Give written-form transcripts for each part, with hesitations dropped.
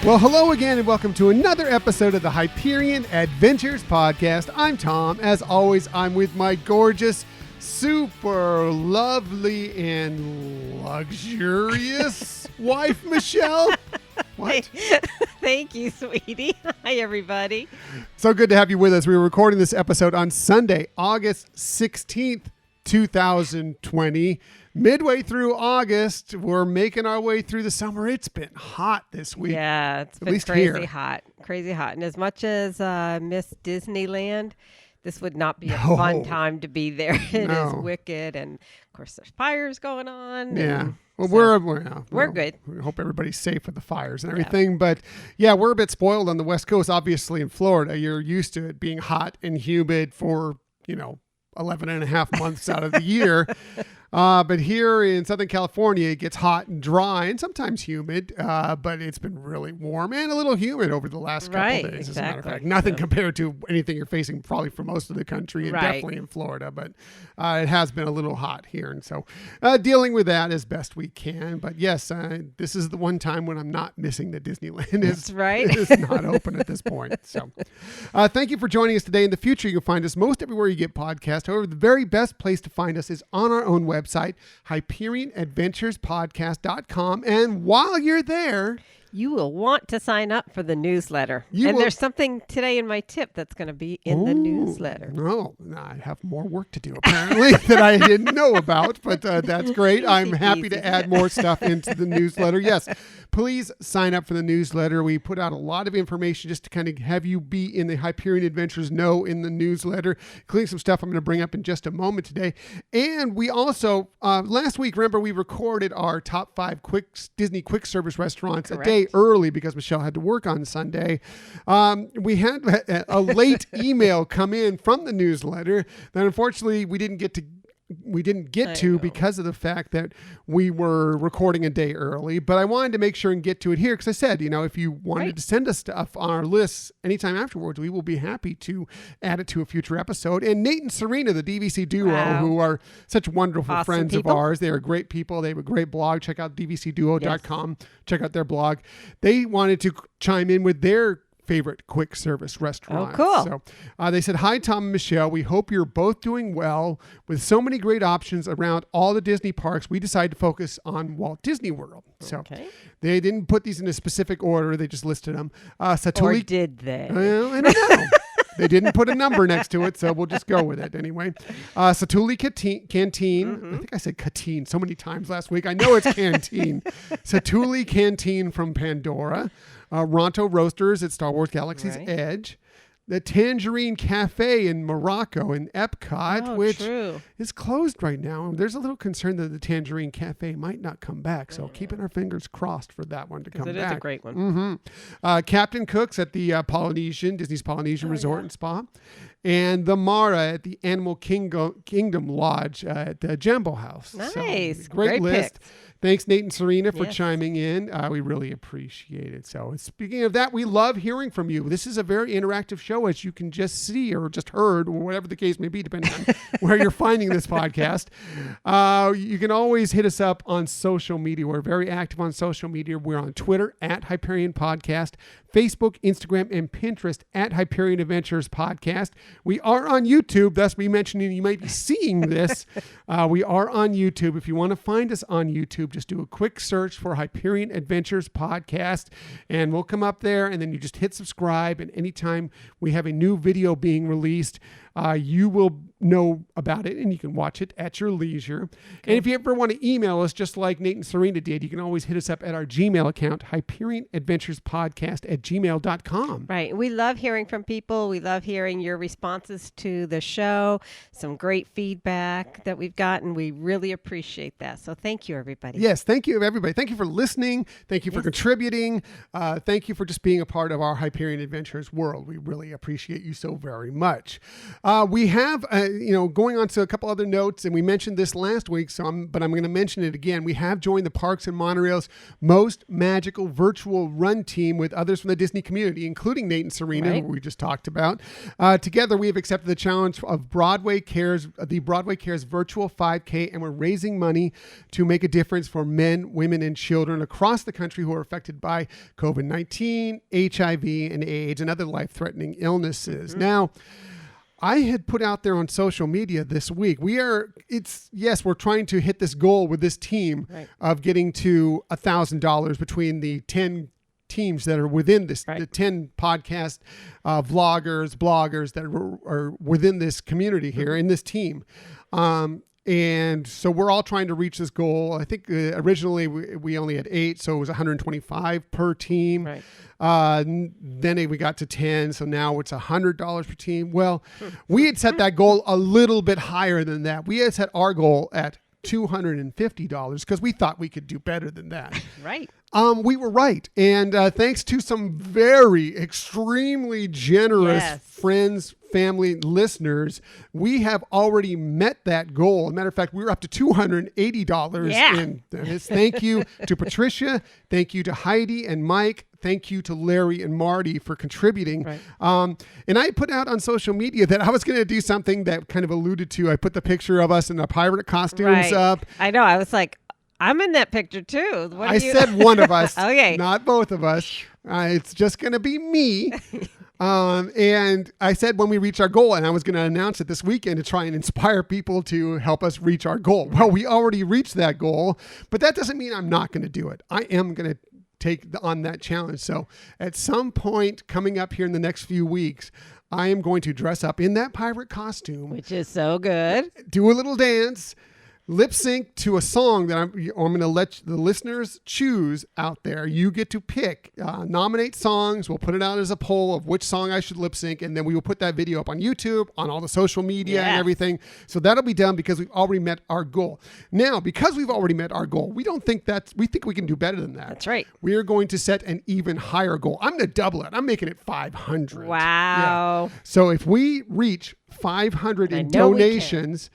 Well, hello again and welcome to another episode of the Hyperion Adventures Podcast. I'm Tom. As always, I'm with my gorgeous, super lovely, and luxurious wife, Michelle. What? Thank you, sweetie. Hi, everybody. So good to have you with us. We were recording this episode on Sunday, August 16th, 2020. Midway through August, we're making our way through the summer. It's been hot this week. Yeah, it's been crazy hot. And as much as miss Disneyland, this would not be a fun time to be there. It is wicked. And of course, there's fires going on. Yeah. Well, we're good. We hope everybody's safe with the fires and everything. Yeah. But yeah, we're a bit spoiled on the West Coast. Obviously, in Florida, you're used to it being hot and humid for, 11 and a half months out of the year. But here in Southern California, it gets hot and dry and sometimes humid, but it's been really warm and a little humid over the last couple of days, as a matter of fact. Nothing compared to anything you're facing probably for most of the country and definitely in Florida, but it has been a little hot here. And so dealing with that as best we can. But yes, this is the one time when I'm not missing the Disneyland. That's right. It is not open at this point. So thank you for joining us today. In the future, you can find us most everywhere you get podcasts. However, the very best place to find us is on our own website, HyperionAdventurespodcast.com. And while you're there, you will want to sign up for the newsletter. There's something today in my tip that's going to be in the newsletter. No, I have more work to do, apparently, that I didn't know about, but that's great. I'm happy to add more stuff into the newsletter. Yes, please sign up for the newsletter. We put out a lot of information just to kind of have you be in the Hyperion Adventures know in the newsletter, including some stuff I'm going to bring up in just a moment today. And we also, last week, remember, we recorded our top 5 Disney quick service restaurants a day early because Michelle had to work on Sunday. We had a late email come in from the newsletter that unfortunately we didn't get to because of the fact that we were recording a day early, but I wanted to make sure and get to it here because I said, if you wanted to send us stuff on our list anytime afterwards, we will be happy to add it to a future episode. And Nate and Serena, the DVC duo, who are such wonderful friends of ours, they are great people. They have a great blog. Check out dvcduo.com. Yes. Check out their blog. They wanted to chime in with their favorite quick service restaurant. Oh, cool. So they said, "Hi, Tom and Michelle. We hope you're both doing well. With so many great options around all the Disney parks, we decided to focus on Walt Disney World." So they didn't put these in a specific order. They just listed them. Or did they? I don't know. They didn't put a number next to it, so we'll just go with it anyway. Satuli Canteen. I think I said Canteen so many times last week. I know it's Canteen. Satuli Canteen from Pandora. Ronto Roasters at Star Wars Galaxy's Edge. The Tangerine Cafe in Morocco in Epcot, which is closed right now. There's a little concern that the Tangerine Cafe might not come back, so keeping our fingers crossed for that one to come back. It is a great one. Captain Cook's at the Disney's Polynesian Resort and Spa. And the Mara at the Animal Kingdom Lodge at the Jambo House. Nice. So, great list. Picks. Thanks, Nate and Serena, for chiming in. We really appreciate it. So speaking of that, we love hearing from you. This is a very interactive show, as you can just see or just heard, or whatever the case may be, depending on where you're finding this podcast. You can always hit us up on social media. We're very active on social media. We're on Twitter at Hyperion Podcast, Facebook, Instagram, and Pinterest at Hyperion Adventures Podcast. We are on YouTube. Thus, we mentioned you might be seeing this. We are on YouTube. If you want to find us on YouTube, just do a quick search for Hyperion Adventures Podcast, and we'll come up there, and then you just hit subscribe, and anytime we have a new video being released, you will know about it and you can watch it at your leisure. And if you ever want to email us, just like Nate and Serena did, you can always hit us up at our Gmail account, HyperionAdventurespodcast@gmail.com. Right. We love hearing from people. We love hearing your responses to the show. Some great feedback that we've gotten. We really appreciate that. So thank you, everybody. Yes. Thank you, everybody. Thank you for listening. Thank you for contributing. Thank you for just being a part of our Hyperion Adventures world. We really appreciate you so very much. We have, going on to a couple other notes, and we mentioned this last week, but I'm going to mention it again. We have joined the Parks and Monorail's most magical virtual run team with others from the Disney community, including Nate and Serena, who we just talked about. Together, we have accepted the challenge of the Broadway Cares virtual 5K, and we're raising money to make a difference for men, women, and children across the country who are affected by COVID-19, HIV, and AIDS, and other life-threatening illnesses. Now, I had put out there on social media this week, we're trying to hit this goal with this team of getting to $1,000 between the 10 teams that are within this, the 10 podcast vloggers, bloggers that are within this community here in this team. And so we're all trying to reach this goal. I think originally we only had 8, so it was 125 per team. Right. Then we got to 10, so now it's $100 per team. Well, we had set that goal a little bit higher than that. We had set our goal at $250 because we thought we could do better than that. Right. We were right. And thanks to some very extremely generous friends, family, listeners, we have already met that goal. As a matter of fact, we were up to $280 in this. Thank you to Patricia. Thank you to Heidi and Mike. Thank you to Larry and Marty for contributing. Right. And I put out on social media that I was going to do something that kind of alluded to. I put the picture of us in our pirate costumes up. I know. I was like, I'm in that picture too. I said one of us, okay, not both of us. It's just going to be me. And I said when we reach our goal, and I was going to announce it this weekend to try and inspire people to help us reach our goal. Well, we already reached that goal, but that doesn't mean I'm not going to do it. I am going to take on that challenge. So at some point coming up here in the next few weeks, I am going to dress up in that pirate costume, which is so good. Do a little dance, lip sync to a song that I'm going to let the listeners choose out there. You get to pick, nominate songs. We'll put it out as a poll of which song I should lip sync, and then we will put that video up on YouTube, on all the social media and everything. So that'll be done because we've already met our goal. Now, because we've already met our goal, we think we can do better than that. That's right. We are going to set an even higher goal. I'm going to double it. I'm making it 500. Wow. Yeah. So if we reach 500 in donations,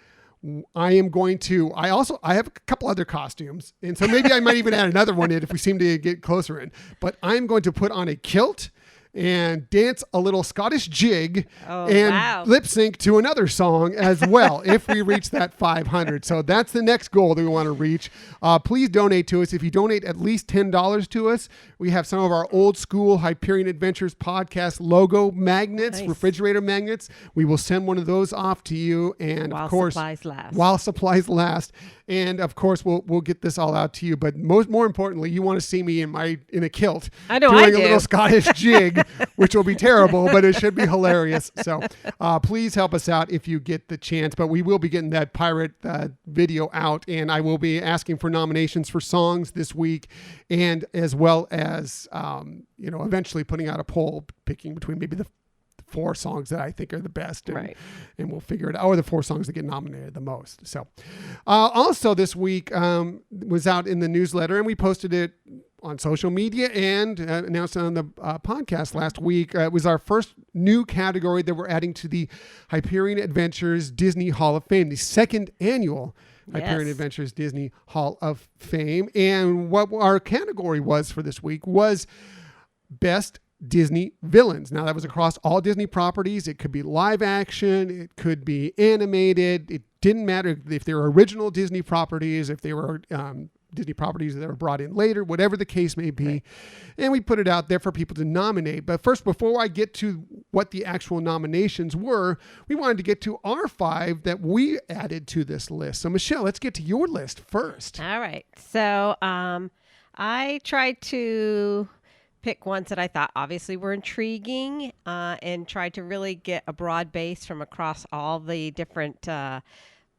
I am going to, I have a couple other costumes, and so maybe I might even add another one in if we seem to get closer in, but I'm going to put on a kilt and dance a little Scottish jig lip sync to another song as well if we reach that 500. So that's the next goal that we want to reach. Please donate to us. If you donate at least $10 to us, we have some of our old school Hyperion Adventures podcast logo magnets, refrigerator magnets. We will send one of those off to you. And while of course, while supplies last. And of course, we'll get this all out to you. But more importantly, you want to see me in a kilt doing a little Scottish jig, which will be terrible, but it should be hilarious. So please help us out if you get the chance. But we will be getting that pirate video out, and I will be asking for nominations for songs this week, and as well as eventually putting out a poll, picking between maybe the 4 songs that I think are the best, and we'll figure it out, or the 4 songs that get nominated the most. So also this week was out in the newsletter, and we posted it on social media and announced it on the podcast last week. It was our first new category that we're adding to the Hyperion Adventures Disney Hall of Fame, the 2nd annual Hyperion Adventures Disney Hall of Fame. And what our category was for this week was Best Disney Villains. Now, that was across all Disney properties. It could be live action. It could be animated. It didn't matter if they were original Disney properties, if they were Disney properties that were brought in later, whatever the case may be. And we put it out there for people to nominate. But first, before I get to what the actual nominations were, we wanted to get to our 5 that we added to this list. So, Michelle, let's get to your list first. All right. So I tried to pick ones that I thought obviously were intriguing and tried to really get a broad base from across all the different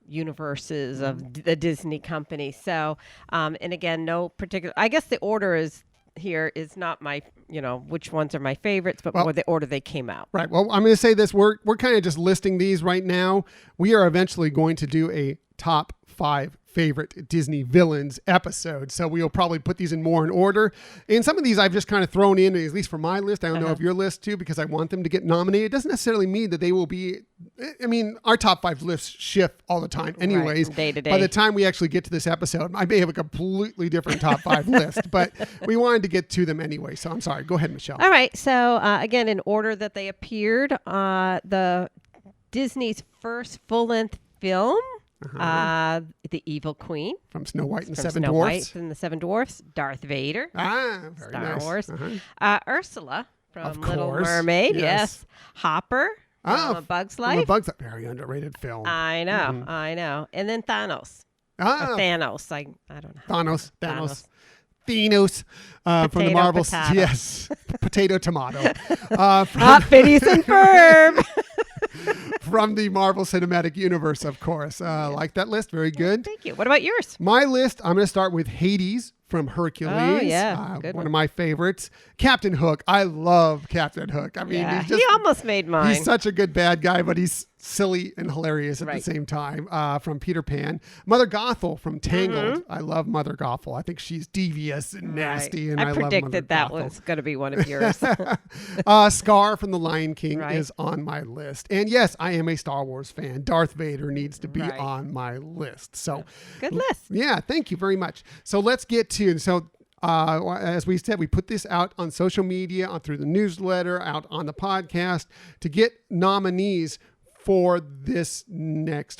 universes of the Disney company. So, and again, no particular, I guess the order is not my, which ones are my favorites, but more the order they came out. Right. Well, I'm going to say this. We're kind of just listing these right now. We are eventually going to do a top 5 favorite Disney villains episode. So we'll probably put these in order. And some of these I've just kind of thrown in, at least for my list. I don't know if your list too, because I want them to get nominated. It doesn't necessarily mean that they will be, I mean, our top 5 lists shift all the time anyways. Right, day to day. By the time we actually get to this episode, I may have a completely different top 5 list, but we wanted to get to them anyway. So I'm sorry. Go ahead, Michelle. All right. So again, in order that they appeared, the Disney's first full-length film, The Evil Queen from Snow White and the Seven Snow Dwarfs. White and the Seven Dwarfs, Darth Vader, very Star nice. Wars, Ursula from Of Little course, Mermaid, yes. Hopper from A Bug's Life. A Bug's Life, very underrated film. I know, and then Thanos. Or Thanos, I don't know. Thanos. From the Marvels. Potato. Yes. Potato tomato. Hot, Phineas and Ferb. From the Marvel Cinematic Universe, of course. Like that list. Very good. Thank you. What about yours? My list, I'm going to start with Hades from Hercules. Oh, yeah. Good one of my favorites. Captain Hook. I love Captain Hook. I mean, he almost made mine. He's such a good bad guy, but he's silly and hilarious at the same time. From Peter Pan. Mother Gothel from Tangled. I love Mother Gothel. I think she's devious and nasty, and I love Mother predicted that was going to be one of yours. Scar from The Lion King is on my list. And yes, I am a Star Wars fan. Darth Vader needs to be on my list. So good list. Yeah, thank you very much. So let's get to, as we said, we put this out on social media, through the newsletter, out on the podcast to get nominees for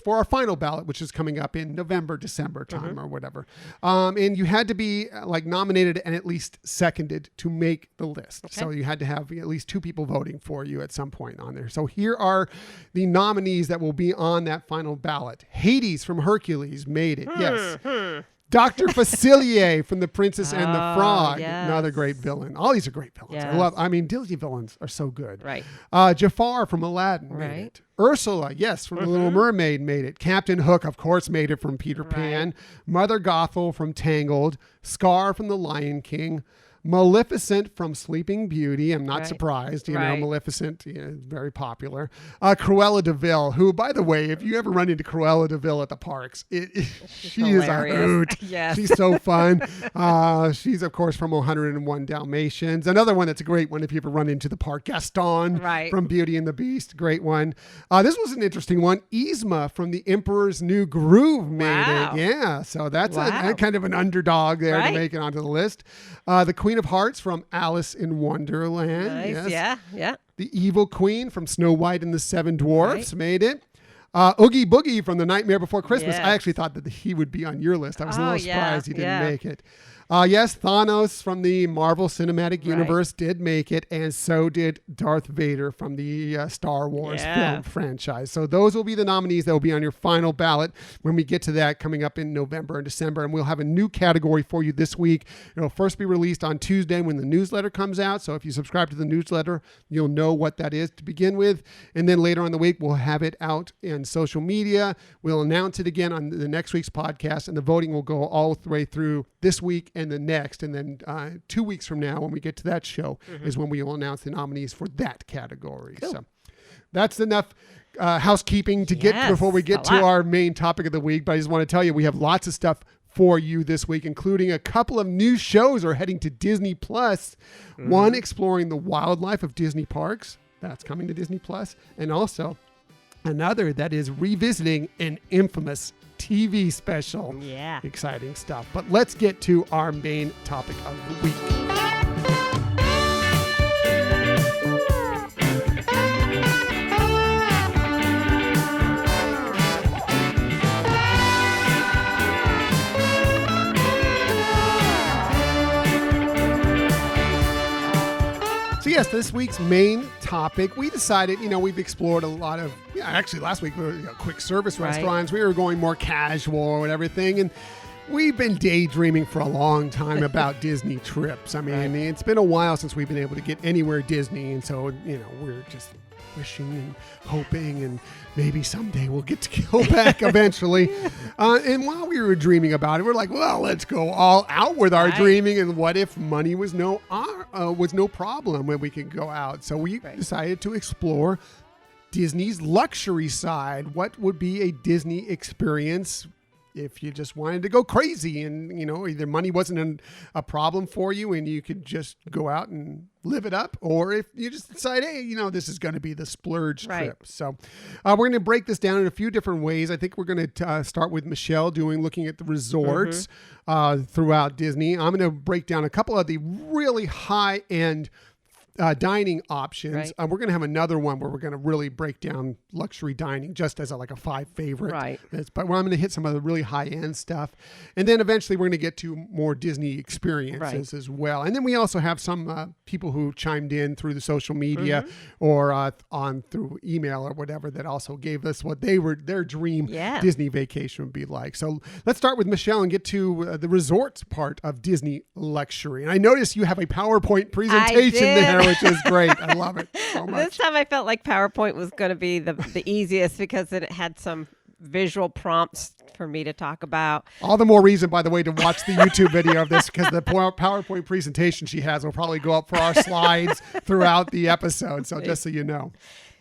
our final ballot, which is coming up in November, December time or whatever. And you had to be nominated and at least seconded to make the list. Okay. So you had to have at least 2 people voting for you at some point on there. So here are the nominees that will be on that final ballot. Hades from Hercules made it. Yes. Dr. Facilier from The Princess and the Frog, another great villain. All these are great villains. Yes. Disney villains are so good. Right. Jafar from Aladdin made it. Ursula, from The Little Mermaid made it. Captain Hook, of course, made it from Peter Pan. Mother Gothel from Tangled. Scar from The Lion King. Maleficent from Sleeping Beauty. I'm not surprised. You know, Maleficent, very popular. Cruella de Vil, who, by the way, if you ever run into Cruella de Vil at the parks, she is a hoot. Yes. She's so fun. She's, of course, from 101 Dalmatians. Another one that's a great one if you ever run into the park. Gaston from Beauty and the Beast. Great one. This was an interesting one. Yzma from The Emperor's New Groove made it. Yeah. So that's a kind of an underdog there to make it onto the list. The Queen of Hearts from Alice in Wonderland. Nice. Yes. Yeah. The Evil Queen from Snow White and the Seven Dwarfs made it. Oogie Boogie from The Nightmare Before Christmas. Yes. I actually thought that he would be on your list. I was a little surprised he didn't make it. Thanos from the Marvel Cinematic Universe did make it, and so did Darth Vader from the Star Wars film franchise. So those will be the nominees that will be on your final ballot when we get to that coming up in November and December. And we'll have a new category for you this week. It'll first be released on Tuesday when the newsletter comes out. So if you subscribe to the newsletter, you'll know what that is to begin with. And then later on in the week, we'll have it out in social media. We'll announce it again on the next week's podcast, and the voting will go all the way through this week and the next. And then 2 weeks from now, when we get to that show, is when we will announce the nominees for that category. Cool. So that's enough housekeeping to get before we get to our main topic of the week. But I just want to tell you, we have lots of stuff for you this week, including a couple of new shows are heading to Disney Plus. One exploring the wildlife of Disney parks. That's coming to Disney Plus. And also another that is revisiting an infamous TV special. Yeah. Exciting stuff. But let's get to our main topic of the week. So yes, this week's main topic, we decided, we've explored a lot of, actually last week we were quick service restaurants. We were going more casual and everything. And we've been daydreaming for a long time about Disney trips. I mean, it's been a while since we've been able to get anywhere Disney. And so, we're just wishing and hoping and maybe someday we'll get to go back eventually. And while we were dreaming about it, we're like, well, let's go all out with our dreaming. And what if money was no problem when we could go out? So we decided to explore Disney's luxury side. What would be a Disney experience if you just wanted to go crazy and, either money wasn't a problem for you and you could just go out and live it up, or if you just decide, hey, this is going to be the splurge trip. So we're going to break this down in a few different ways. I think we're going to start with Michelle looking at the resorts throughout Disney. I'm going to break down a couple of the really high-end dining options. Right. We're going to have another one where we're going to really break down luxury dining just as like a 5 favorite. Right. But I'm going to hit some of the really high end stuff. And then eventually we're going to get to more Disney experiences as well. And then we also have some people who chimed in through the social media or on through email or whatever that also gave us what their dream Disney vacation would be like. So let's start with Michelle and get to the resorts part of Disney luxury. And I noticed you have a PowerPoint presentation there, which is great. I love it so much. This time I felt like PowerPoint was going to be the easiest because it had some visual prompts for me to talk about. All the more reason, by the way, to watch the YouTube video of this, because the PowerPoint presentation she has will probably go up for our slides throughout the episode. So just so you know.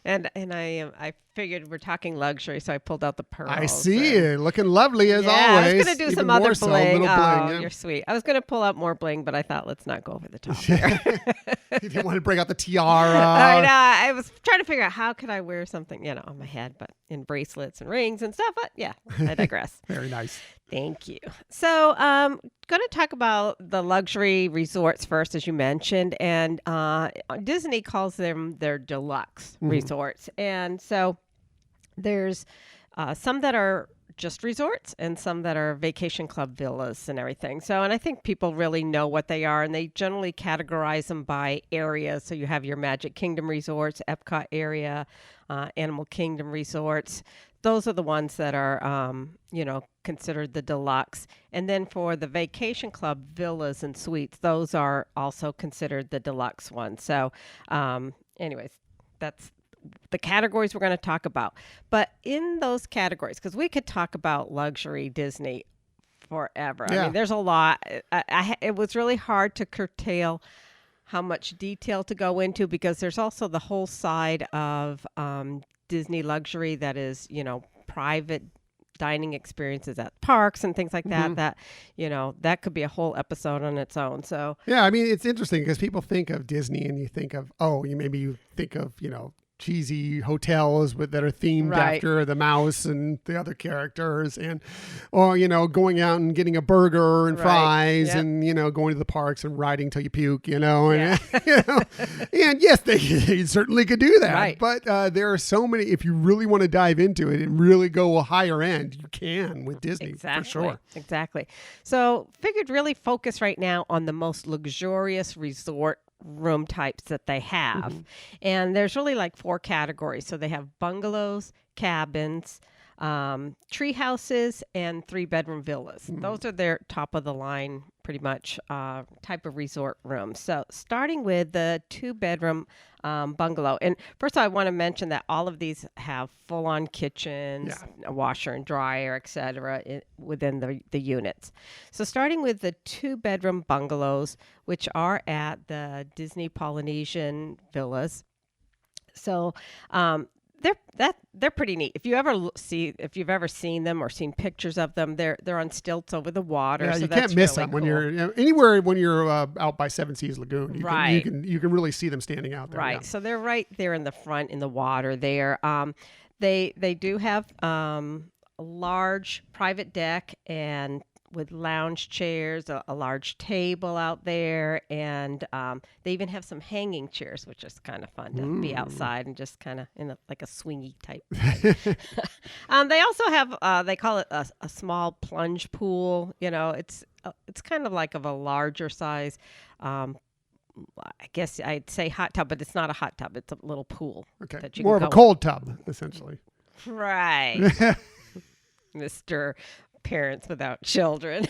And I figured we're talking luxury, so I pulled out the pearls. I see it. Looking lovely as always. I was going to do some other bling. Bling. You're sweet. I was going to pull out more bling, but I thought let's not go over the top here. You didn't want to break out the tiara. I know. I was trying to figure out how could I wear something, on my head, but in bracelets and rings and stuff. But yeah, I digress. Very nice. Thank you. So going to talk about the luxury resorts first, as you mentioned. And Disney calls them their deluxe resorts. And so there's some that are just resorts and some that are vacation club villas and everything. So, and I think people really know what they are, and they generally categorize them by areas. So you have your Magic Kingdom resorts, Epcot area, Animal Kingdom resorts. Those are the ones that are, considered the deluxe. And then for the vacation club villas and suites, those are also considered the deluxe ones. So anyways, that's the categories we're going to talk about. But in those categories, because we could talk about luxury Disney forever. Yeah. I mean, there's a lot. It was really hard to curtail how much detail to go into, because there's also the whole side of Disney luxury that is, private dining experiences at parks and things like that, that could be a whole episode on its own. So yeah, I mean, it's interesting because people think of Disney and you think of, you think of, cheesy hotels that are themed after the mouse and the other characters, or going out and getting a burger and fries and going to the parks and riding till you puke, and yes, they certainly could do that, but there are so many. If you really want to dive into it and really go a higher end, you can with Disney. For sure. Exactly. So figured really focus right now on the most luxurious resort room types that they have. And there's really like 4 categories. So they have bungalows, cabins, tree houses, and 3-bedroom villas. Those are their top of the line, pretty much, type of resort rooms. So starting with the 2-bedroom bungalow. And first I want to mention that all of these have full-on kitchens, a washer and dryer, etc. within the units. So starting with the 2-bedroom bungalows, which are at the Disney Polynesian villas. So they're pretty neat. If you've ever seen them or seen pictures of them, they're on stilts over the water. Yeah, so you that's can't miss really them cool. when you're anywhere when you're out by Seven Seas Lagoon. You can really see them standing out there. Right. Yeah. So they're right there in the front in the water there. They do have a large private deck and with lounge chairs, a large table out there, and they even have some hanging chairs, which is kind of fun to be outside and just kind of in like a swingy type. They also have they call it a small plunge pool. It's kind of like of a larger size. I guess I'd say hot tub, but it's not a hot tub. It's a little pool. Okay, that you more can of a cold tub, essentially. Right, Mr. Parents without children.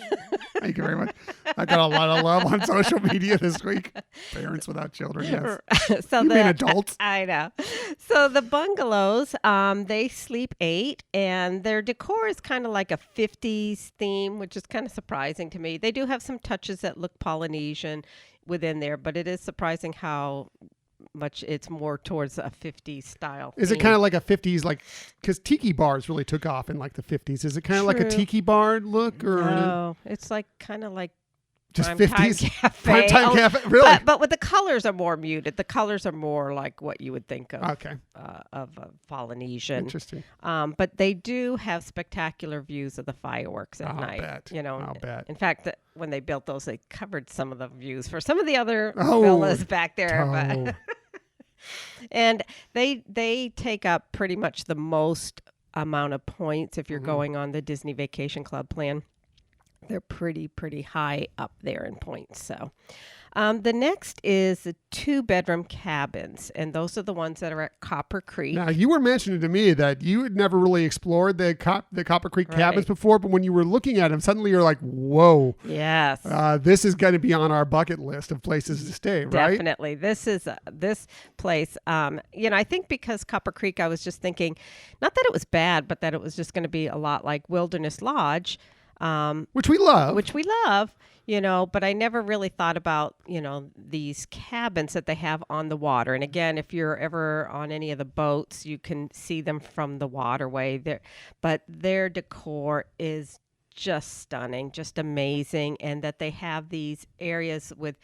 Thank you very much. I got a lot of love on social media this week. Parents without children, yes. So you mean adults? I know. So the bungalows, they sleep 8, and their decor is kind of like a 50s theme, which is kind of surprising to me. They do have some touches that look Polynesian within there, but it is surprising how much. It's more towards a 50s style. Is it kind of like a 50s, like, because tiki bars really took off in like the 50s. Is it kind of like a tiki bar look? Or no, it's like kind of like just Prime 50s Cafe. Prime Cafe, really? But with the colors are more muted. The colors are more like what you would think of of a Polynesian. Interesting. But they do have spectacular views of the fireworks at night. Bet. You know, I'll bet. In fact, when they built those, they covered some of the views for some of the other villas back there. But and they take up pretty much the most amount of points if you're going on the Disney Vacation Club plan. They're pretty high up there in points. So the next is the 2-bedroom cabins, and those are the ones that are at Copper Creek. Now, you were mentioning to me that you had never really explored the Copper Creek cabins before, but when you were looking at them, suddenly you're like, whoa. Yes. This is going to be on our bucket list of places to stay, right? Definitely. This is this place. I think because Copper Creek, I was just thinking, not that it was bad, but that it was just going to be a lot like Wilderness Lodge. Which we love. But I never really thought about, these cabins that they have on the water. And again, if you're ever on any of the boats, you can see them from the waterway there. But their decor is just stunning, just amazing. And that they have these areas with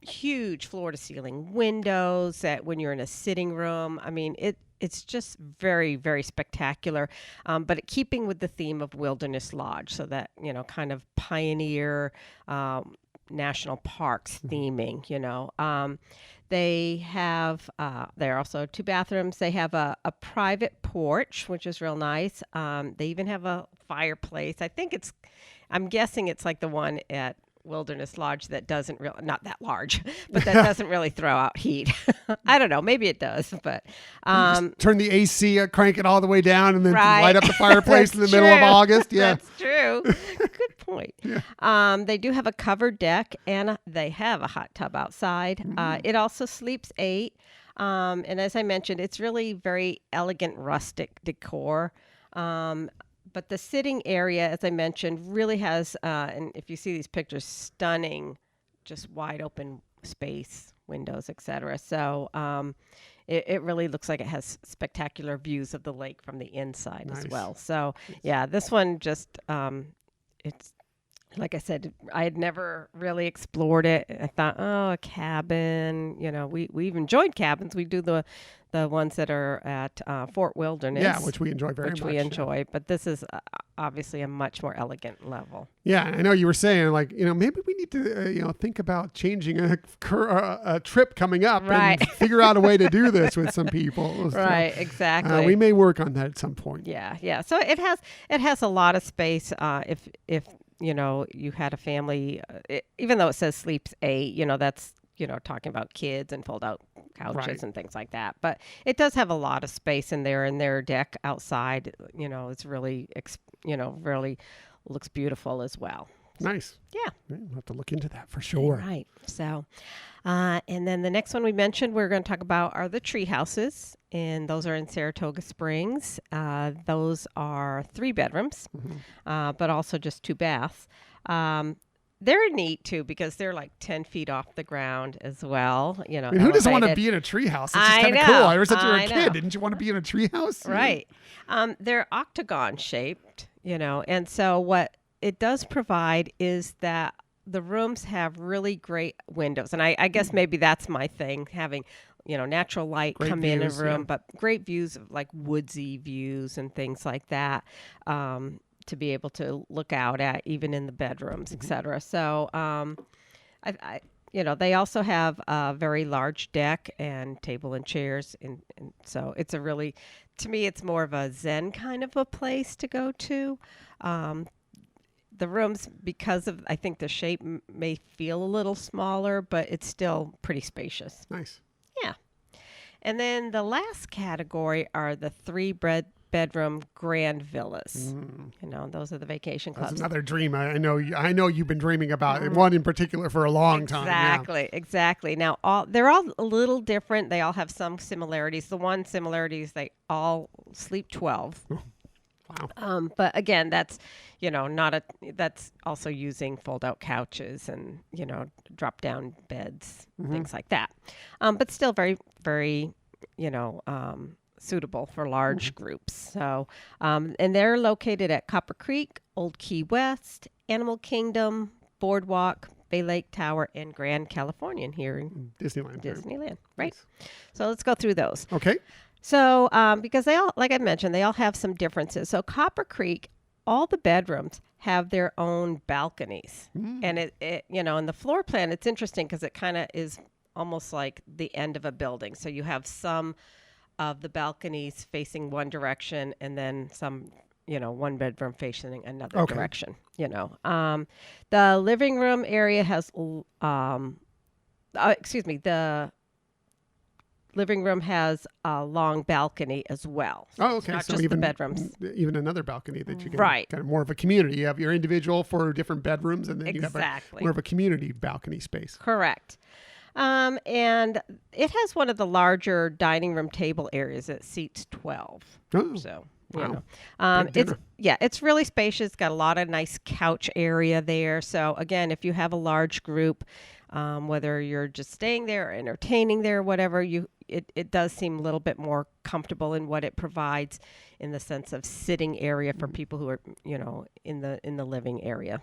huge floor-to-ceiling windows that when you're in a sitting room, I mean, it's just very, very spectacular, but keeping with the theme of Wilderness Lodge, so that, kind of pioneer national parks theming, They have, there are also 2 bathrooms. They have a private porch, which is real nice. They even have a fireplace. I'm guessing it's like the one at Wilderness Lodge that doesn't really, not that large, but that doesn't really throw out heat. I don't know. Maybe it does, but turn the AC, crank it all the way down, and then light up the fireplace in the middle of August. Yeah, that's true. Good point. Yeah. They do have a covered deck, and they have a hot tub outside. It also sleeps 8. And as I mentioned, it's really very elegant, rustic decor. But the sitting area, as I mentioned, really has, and if you see these pictures, stunning, just wide open space, windows, etc. So it really looks like it has spectacular views of the lake from the inside as well. So yeah, this one just, it's, like I said, I had never really explored it. I thought, a cabin, we've enjoyed cabins. We do the ones that are at Fort Wilderness. Yeah, which we enjoy very much. But this is obviously a much more elegant level. Yeah, I know you were saying, like, maybe we need to, think about changing a trip coming up and figure out a way to do this with some people. Right, exactly. We may work on that at some point. Yeah. So it has a lot of space if you had a family, even though it says sleeps 8, that's, talking about kids and fold out couches and things like that. But it does have a lot of space in there, and their deck outside, it's really, really looks beautiful as well. Nice. Yeah. We'll have to look into that for sure. Right. So, and then the next one we mentioned we're going to talk about are the TREEHOUSES, and those are in Saratoga Springs. Those are 3 bedrooms, but also just 2 baths. They're neat too because they're like 10 feet off the ground as well. Who doesn't want to be in a treehouse? It's just kind of cool. I always thought you were a kid. Didn't you want to be in a treehouse? Right. They're octagon shaped, and so what it does provide is that the rooms have really great windows. And I guess maybe that's my thing, having, natural light come in a room, but great views of like woodsy views and things like that. To be able to look out at even in the bedrooms, etc. So, they also have a very large deck and table and chairs, and so it's a really, to me, it's more of a zen kind of a place to go to. The rooms, because of, I think the shape may feel a little smaller, but it's still pretty spacious. Nice. Yeah. And then the last category are the 3-bedroom grand villas. Those are the vacation clubs. That's another dream. I know you've been dreaming about one in particular for a long time. Exactly. Now they're all a little different. They all have some similarities. The one similarity is they all sleep 12. Wow. But again, that's, that's also using fold out couches and, drop down beds, things like that. But still very, very, suitable for large groups. So, and they're located at Copper Creek, Old Key West, Animal Kingdom, Boardwalk, Bay Lake Tower, and Grand Californian here in Disneyland, right? Nice. So let's go through those. Okay. So, because they all, like I mentioned, they all have some differences. So Copper Creek, all the bedrooms have their own balconies. And it in the floor plan, it's interesting because it kind of is almost like the end of a building. So you have some of the balconies facing one direction and then some, one bedroom facing another direction, The living room area has, the living room has a long balcony as well. Oh, okay. Not so just even the bedrooms. Even another balcony that you can right. kind of more of a community. You have your individual for different bedrooms, and then you have more of a community balcony space. Correct. And it has one of the larger dining room table areas. It seats 12. Oh, so wow. It's really spacious. Got a lot of nice couch area there. So again, if you have a large group, whether you're just staying there or entertaining there, whatever, it does seem a little bit more comfortable in what it provides in the sense of sitting area for people who are, in the living area,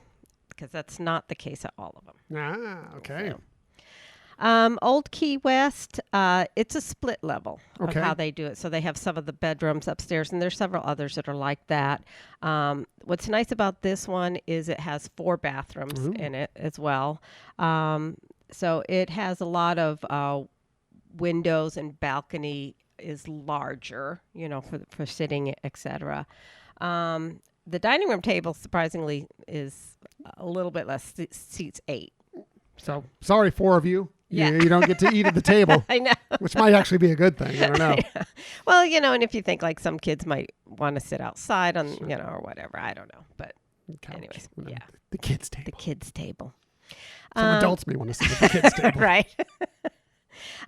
because that's not the case at all of them. Ah, okay. So. Old Key West, it's a split level of how they do it. So they have some of the bedrooms upstairs, and there's several others that are like that. What's nice about this one is it has 4 bathrooms in it as well. So it has a lot of windows, and balcony is larger, for sitting, etc. The dining room table, surprisingly, is a little bit less. Seats 8. So sorry, 4 of you. Yeah. You don't get to eat at the table. I know. Which might actually be a good thing. I don't know. Yeah. Well, and if you think like some kids might want to sit outside on, or whatever. I don't know. But anyways, yeah. The kids' table. The kids' table. Some adults may want to sit at the kids' table. Right.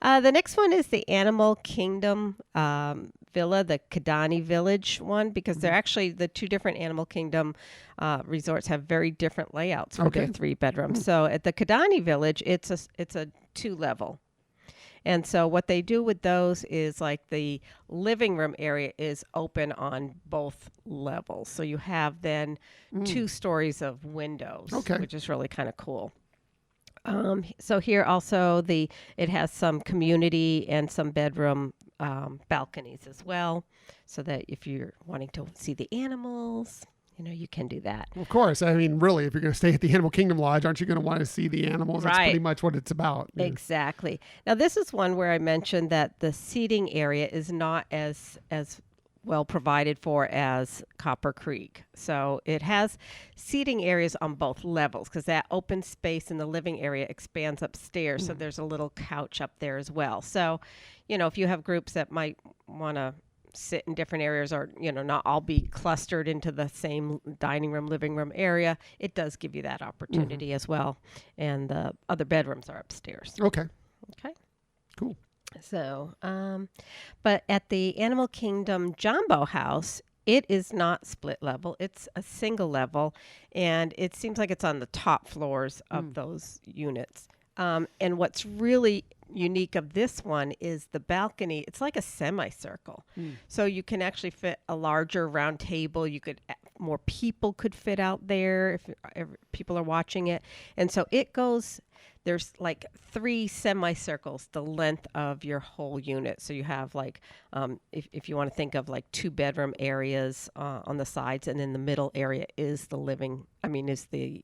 The next one is the Animal Kingdom Villa, the KIDANI Village one, because they're actually the 2 different Animal Kingdom resorts have very different layouts for their 3 bedrooms. So at the KIDANI Village, it's a 2-level. And so what they do with those is like the living room area is open on both levels. So you have then 2 stories of windows, which is really kind of cool. So here also it has some community and some bedroom balconies as well, so that if you're wanting to see the animals, you can do that. Of course. I mean, really, if you're going to stay at the Animal Kingdom Lodge, aren't you going to want to see the animals? That's pretty much what it's about. Exactly. Now, this is one where I mentioned that the seating area is not as well provided for as Copper Creek. So it has seating areas on both levels, because that open space in the living area expands upstairs. So there's a little couch up there as well. So, if you have groups that might want to sit in different areas, or, not all be clustered into the same dining room, living room area, it does give you that opportunity as well. And the other bedrooms are upstairs. Okay. Cool. So, but at the Animal Kingdom Jumbo House, it is not split level. It's a single level, and it seems like it's on the top floors of those units. And what's really unique of this one is the balcony. It's like a semicircle. So you can actually fit a larger round table. More people could fit out there if people are watching it. And so there's like 3 semicircles the length of your whole unit. So you have like, if you want to think of like 2 bedroom areas on the sides, and then the middle area is the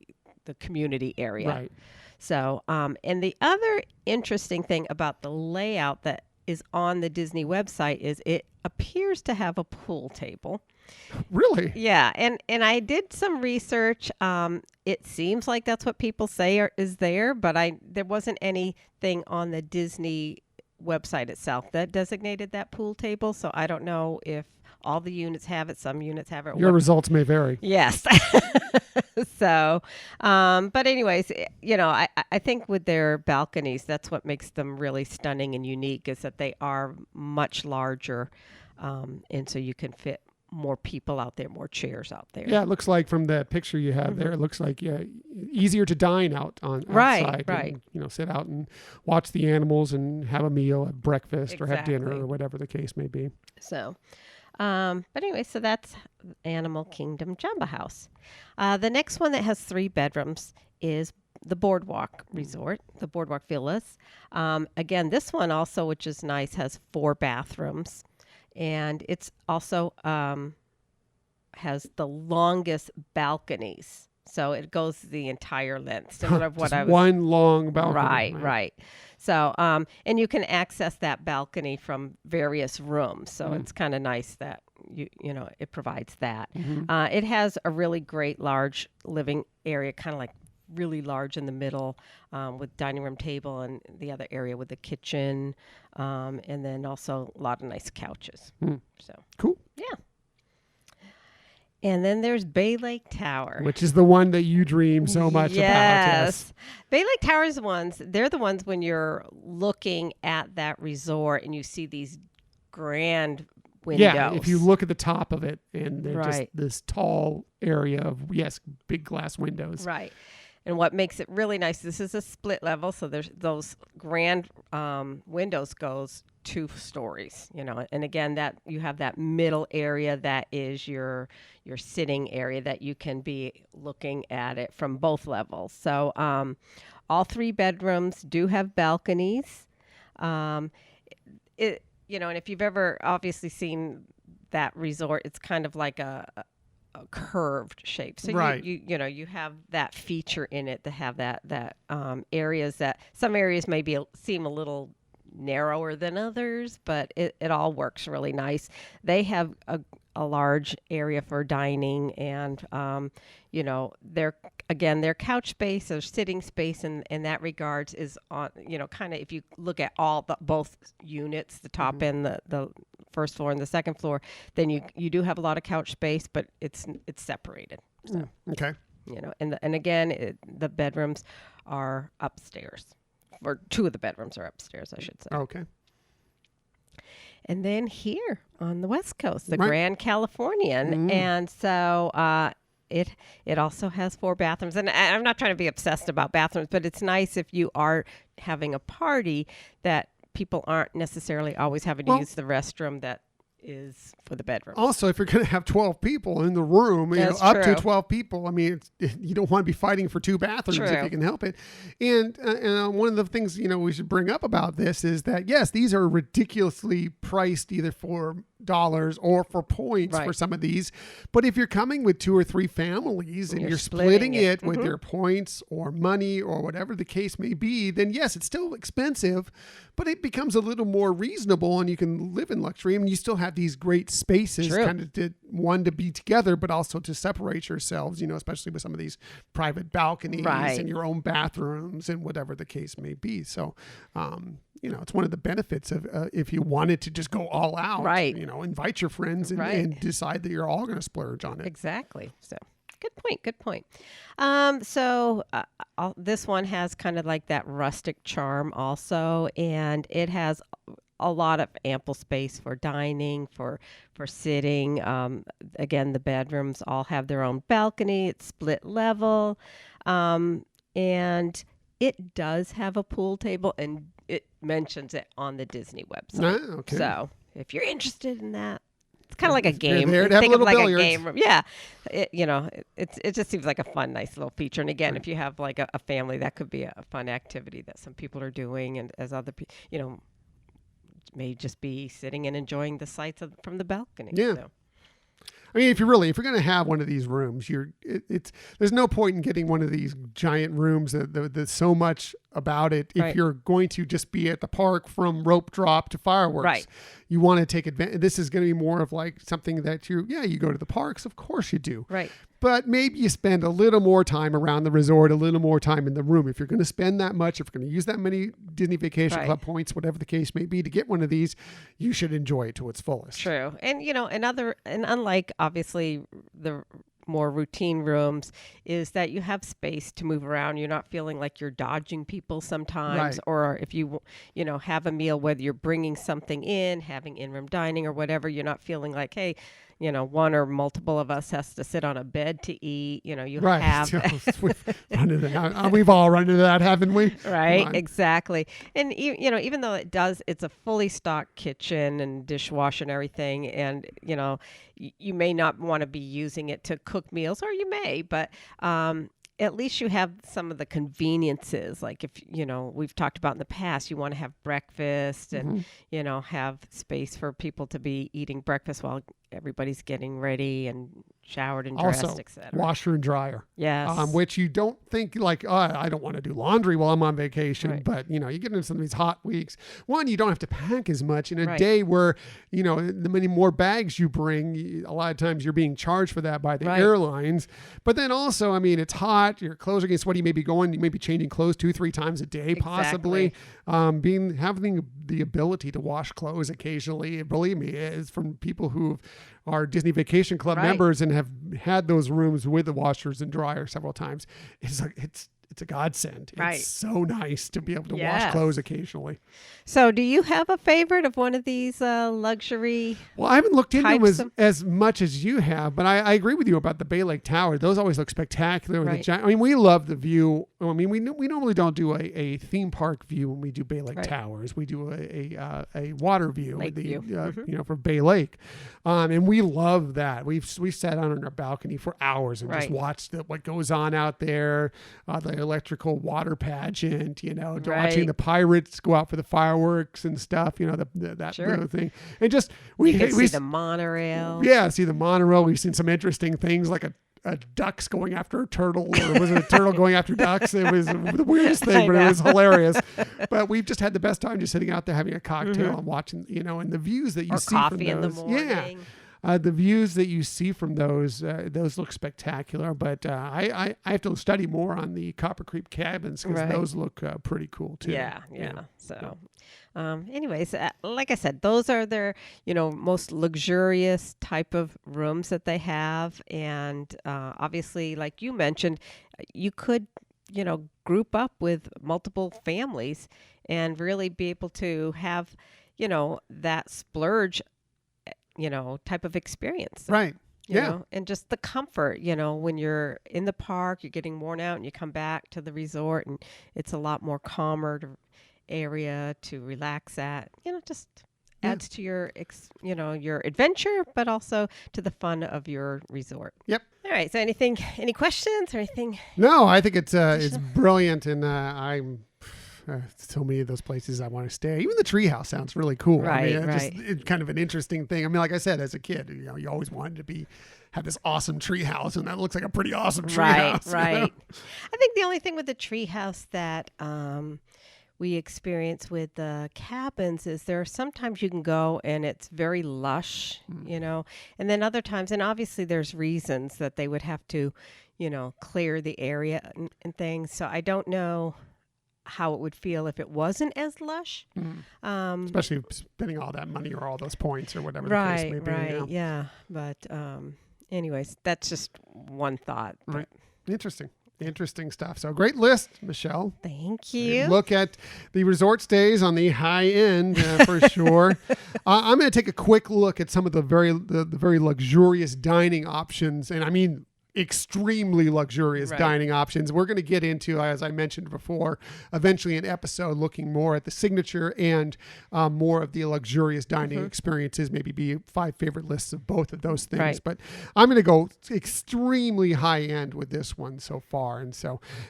community area. Right. So, and the other interesting thing about the layout that is on the Disney website is it appears to have a pool table. Really? Yeah. And I did some research. It seems like that's what people say is there, but there wasn't anything on the Disney website itself that designated that pool table. So I don't know if all the units have it. Some units have it. Your results may vary. Yes. So, but anyways, I think with their balconies, that's what makes them really stunning and unique, is that they are much larger. And so you can fit more people out there, more chairs out there. Yeah, it looks like from the picture you have there, it looks like easier to dine outside. Right. And, sit out and watch the animals and have a meal, have breakfast or have dinner or whatever the case may be. So, but anyway, so that's Animal Kingdom Jamba House. The next one that has 3 bedrooms is the Boardwalk Resort, the Boardwalk Villas. Again, this one also, which is nice, has 4 bathrooms. And it's also has the longest balconies. So it goes the entire length. Similar of what I was. One long balcony. Right. So, and you can access that balcony from various rooms. So it's kind of nice that it provides that. It has a really great large living area, kind of like really large in the middle, with dining room table, and the other area with the kitchen, and then also a lot of nice couches. So cool. Yeah. And then there's Bay Lake Tower, which is the one that you dream so much about. Yes. Bay Lake Tower is they're the ones when you're looking at that resort and you see these grand windows. Yeah, if you look at the top of it, and they're just Right. this tall area of, big glass windows. Right. And what makes it really nice, this is a split level, so there's those grand windows goes 2 stories, and again, that you have that middle area that is your sitting area that you can be looking at it from both levels. So all 3 bedrooms do have balconies. And if you've ever obviously seen that resort, it's kind of like a curved shape. So right. you have that feature in it to have that areas that some areas maybe seem a little narrower than others, but it all works really nice. They have a large area for dining, and their couch space or sitting space in that regards is on, kind of, if you look at both units, the top and the first floor and the second floor, then you do have a lot of couch space, but it's separated. So, okay. And again, the bedrooms are upstairs, or 2 of the bedrooms are upstairs, I should say. Okay. And then here on the West Coast, the Grand Californian. And so it also has 4 bathrooms. And I'm not trying to be obsessed about bathrooms, but it's nice if you are having a party that people aren't necessarily always having to use the restroom that is for the bedroom. Also, if you're going to have 12 people in the room, up to 12 people, I mean, you don't want to be fighting for 2 bathrooms if you can help it. And one of the things, we should bring up about this is that, yes, these are ridiculously priced either for dollars or for points for some of these. But if you're coming with 2 or 3 families and you're splitting it with your points or money or whatever the case may be, then yes, it's still expensive, but it becomes a little more reasonable, and you can live in luxury. I mean, you still have these great spaces kind of to be together, but also to separate yourselves, especially with some of these private balconies and your own bathrooms and whatever the case may be. So, it's one of the benefits of if you wanted to just go all out, invite your friends and decide that you're all going to splurge on it. Exactly. So good point. This one has kind of like that rustic charm also, and it has a lot of ample space for dining, for sitting. Again, the bedrooms all have their own balcony. It's split level, and it does have a pool table, and it mentions it on the Disney website. Okay. So if you're interested in that, it's kind of like a game. There to have Think a of little like billiards. a game room. Yeah. It just seems like a fun, nice little feature. And again, if you have like a family, that could be a fun activity that some people are doing, and as other people, may just be sitting and enjoying the sights from the balcony. Yeah. So. I mean, if you're going to have one of these rooms, there's no point in getting one of these giant rooms that's so much about it. If you're going to just be at the park from rope drop to fireworks, you want to take advantage. This is going to be more of like something that you go to the parks. Of course you do. Right. But maybe you spend a little more time around the resort, a little more time in the room. If you're going to spend that much, if you're going to use that many Disney Vacation Club points, whatever the case may be, to get one of these, you should enjoy it to its fullest. True. And, unlike obviously the more routine rooms, is that you have space to move around. You're not feeling like you're dodging people sometimes, or if you have a meal, whether you're bringing something in, having in-room dining or whatever, you're not feeling like, hey, one or multiple of us has to sit on a bed to eat. You right. have. We've all run into that, haven't we? Right, exactly. And even though it's a fully stocked kitchen and dishwasher and everything, and you may not want to be using it to cook meals, or you may, but at least you have some of the conveniences. Like if, we've talked about in the past, you want to have breakfast and, have space for people to be eating breakfast while everybody's getting ready and showered and dressed, also, etc. Washer and dryer. Yes. Which you don't think like, I don't want to do laundry while I'm on vacation. Right. But, you get into some of these hot weeks. One, you don't have to pack as much in a right. day where, the many more bags you bring, a lot of times you're being charged for that by the right. airlines. But then also, it's hot. Your clothes are getting sweaty. You may be changing clothes 2-3 times a day, possibly. Having the ability to wash clothes occasionally, believe me, is from people who are Disney Vacation Club right. members and have had those rooms with the washers and dryer several times. It's a godsend. Right. It's so nice to be able to wash clothes occasionally. So do you have a favorite of one of these luxury? Well, I haven't looked into them as much as you have, but I agree with you about the Bay Lake Tower. Those always look spectacular. Right. We love the view. We normally don't do a theme park view when we do Bay Lake right. Towers. We do a water view, Lake view. For Bay Lake, and we love that. We've sat on our balcony for hours and right. just watched what goes on out there. The electrical water pageant, right. watching the pirates go out for the fireworks and stuff, that sure. thing. And just we see the monorail. Yeah, see the monorail. We've seen some interesting things like a ducks going after a turtle, or was it a turtle going after ducks? It was the weirdest thing, but it was hilarious. But we've just had the best time just sitting out there having a cocktail and watching, and the views that you see from those. Coffee in the morning. Yeah. The views that you see from those look spectacular, but I have to study more on the Copper Creek cabins because right. those look pretty cool too. Yeah. So, anyways, like I said, those are their, most luxurious type of rooms that they have. And obviously, like you mentioned, you could, group up with multiple families and really be able to have, that splurge type of experience. Right. You know, and just the comfort, when you're in the park, you're getting worn out and you come back to the resort and it's a lot more calmer area to relax at, just adds to your, your adventure, but also to the fun of your resort. Yep. All right. So any questions or anything? No, I think it's brilliant. And I'm, so many of those places I want to stay. Even the treehouse sounds really cool. Right, it's kind of an interesting thing. Like I said, as a kid, you always wanted to have this awesome treehouse, and that looks like a pretty awesome treehouse. Right. I think the only thing with the treehouse that we experience with the cabins is there are sometimes you can go and it's very lush, and then other times, and obviously there's reasons that they would have to, clear the area and things. So I don't know how it would feel if it wasn't as lush. Especially spending all that money or all those points or whatever the case may be. Right. Yeah. But anyways, that's just one thought. Right. Interesting stuff. So great list, Michelle. Thank you. Look at the resort stays on the high end for sure. I'm going to take a quick look at some of the very luxurious dining options. And I mean, extremely luxurious dining options. We're going to get into, as I mentioned before, eventually an episode looking more at the signature and more of the luxurious dining experiences, maybe be 5 favorite lists of both of those things. Right. But I'm going to go extremely high end with this one so far.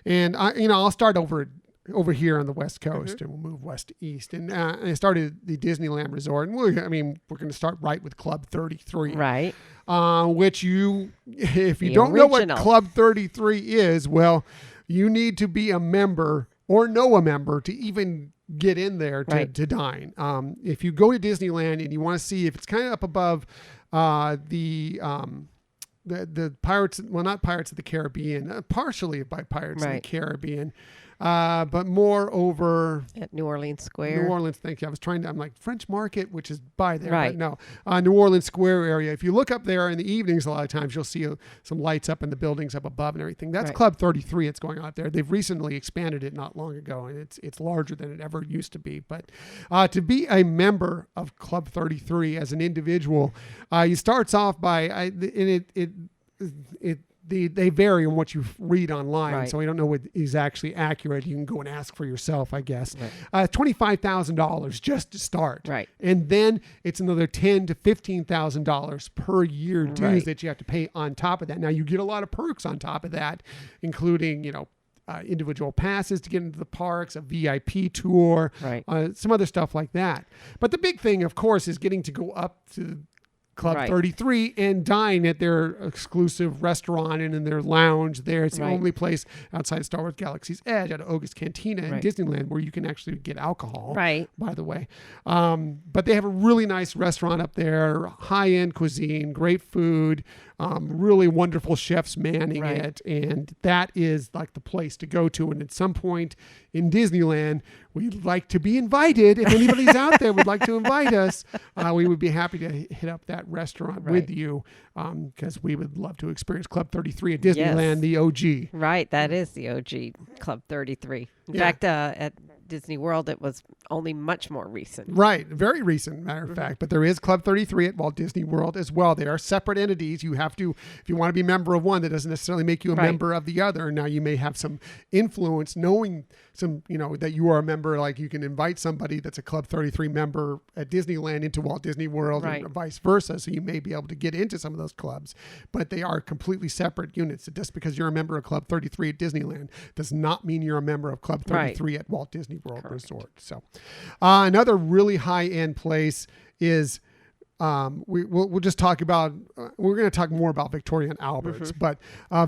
And I'll start over here on the West Coast and we'll move west to east. And I started the Disneyland Resort. And we're going to start right with Club 33. Right. Which if you don't know what Club 33 is, well, you need to be a member or know a member to even get in there to dine. If you go to Disneyland and you want to see if it's kind of up above the Pirates, well, not Pirates of the Caribbean, partially by Pirates of the Caribbean, but more over at New Orleans Square. New Orleans, thank you. I'm like French Market, which is by there, right? But no, New Orleans Square area. If you look up there in the evenings, a lot of times you'll see some lights up in the buildings up above and everything. That's Club 33. It's going out there. They've recently expanded it not long ago, and it's larger than it ever used to be. But to be a member of Club 33 as an individual, it starts off by they vary on what you read online, so we don't know what is actually accurate. You can go and ask for yourself, I guess. $25,000 just to start, and then it's another $10,000 to $15,000 per year dues that you have to pay on top of that. Now you get a lot of perks on top of that, including individual passes to get into the parks, a VIP tour, some other stuff like that. But the big thing, of course, is getting to go up to Club 33 and dine at their exclusive restaurant and in their lounge there. It's the only place outside of Star Wars Galaxy's Edge at Oga's Cantina in Disneyland where you can actually get alcohol, by the way. But they have a really nice restaurant up there, high-end cuisine, great food, really wonderful chefs manning it. And that is like the place to go to. And at some point in Disneyland, we'd like to be invited. If anybody's out there would like to invite us, we would be happy to hit up that restaurant with you, because we would love to experience Club 33 at Disneyland, the OG. Right, that is the OG Club 33. In fact, at Disney World, it was only much more recent. Right, very recent, matter of fact. But there is Club 33 at Walt Disney World as well. They are separate entities. You have to, if you want to be a member of one, that doesn't necessarily make you a member of the other. Now you may have some influence knowing that you are a member, like you can invite somebody that's a Club 33 member at Disneyland into Walt Disney World and vice versa. So you may be able to get into some of those clubs, but they are completely separate units. Just because you're a member of Club 33 at Disneyland does not mean you're a member of Club 33 at Walt Disney World Resort. So another really high-end place is we'll just talk about, we're going to talk more about Victoria and Albert's, but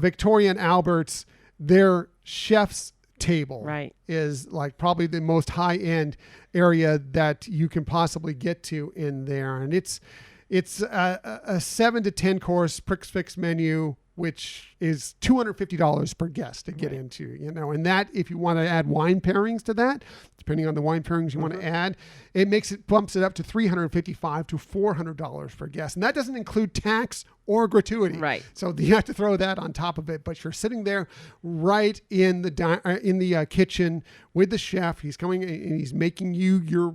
Victoria and Albert's, their chef's table is like probably the most high-end area that you can possibly get to in there. And it's a 7 to 10 course prix fixe menu, which is $250 per guest to get into, and that, if you want to add wine pairings to that, depending on the wine pairings you want to add, bumps it up to $355 to $400 per guest. And that doesn't include tax or gratuity. So you have to throw that on top of it, but you're sitting there right in the kitchen with the chef. He's coming and he's making you your,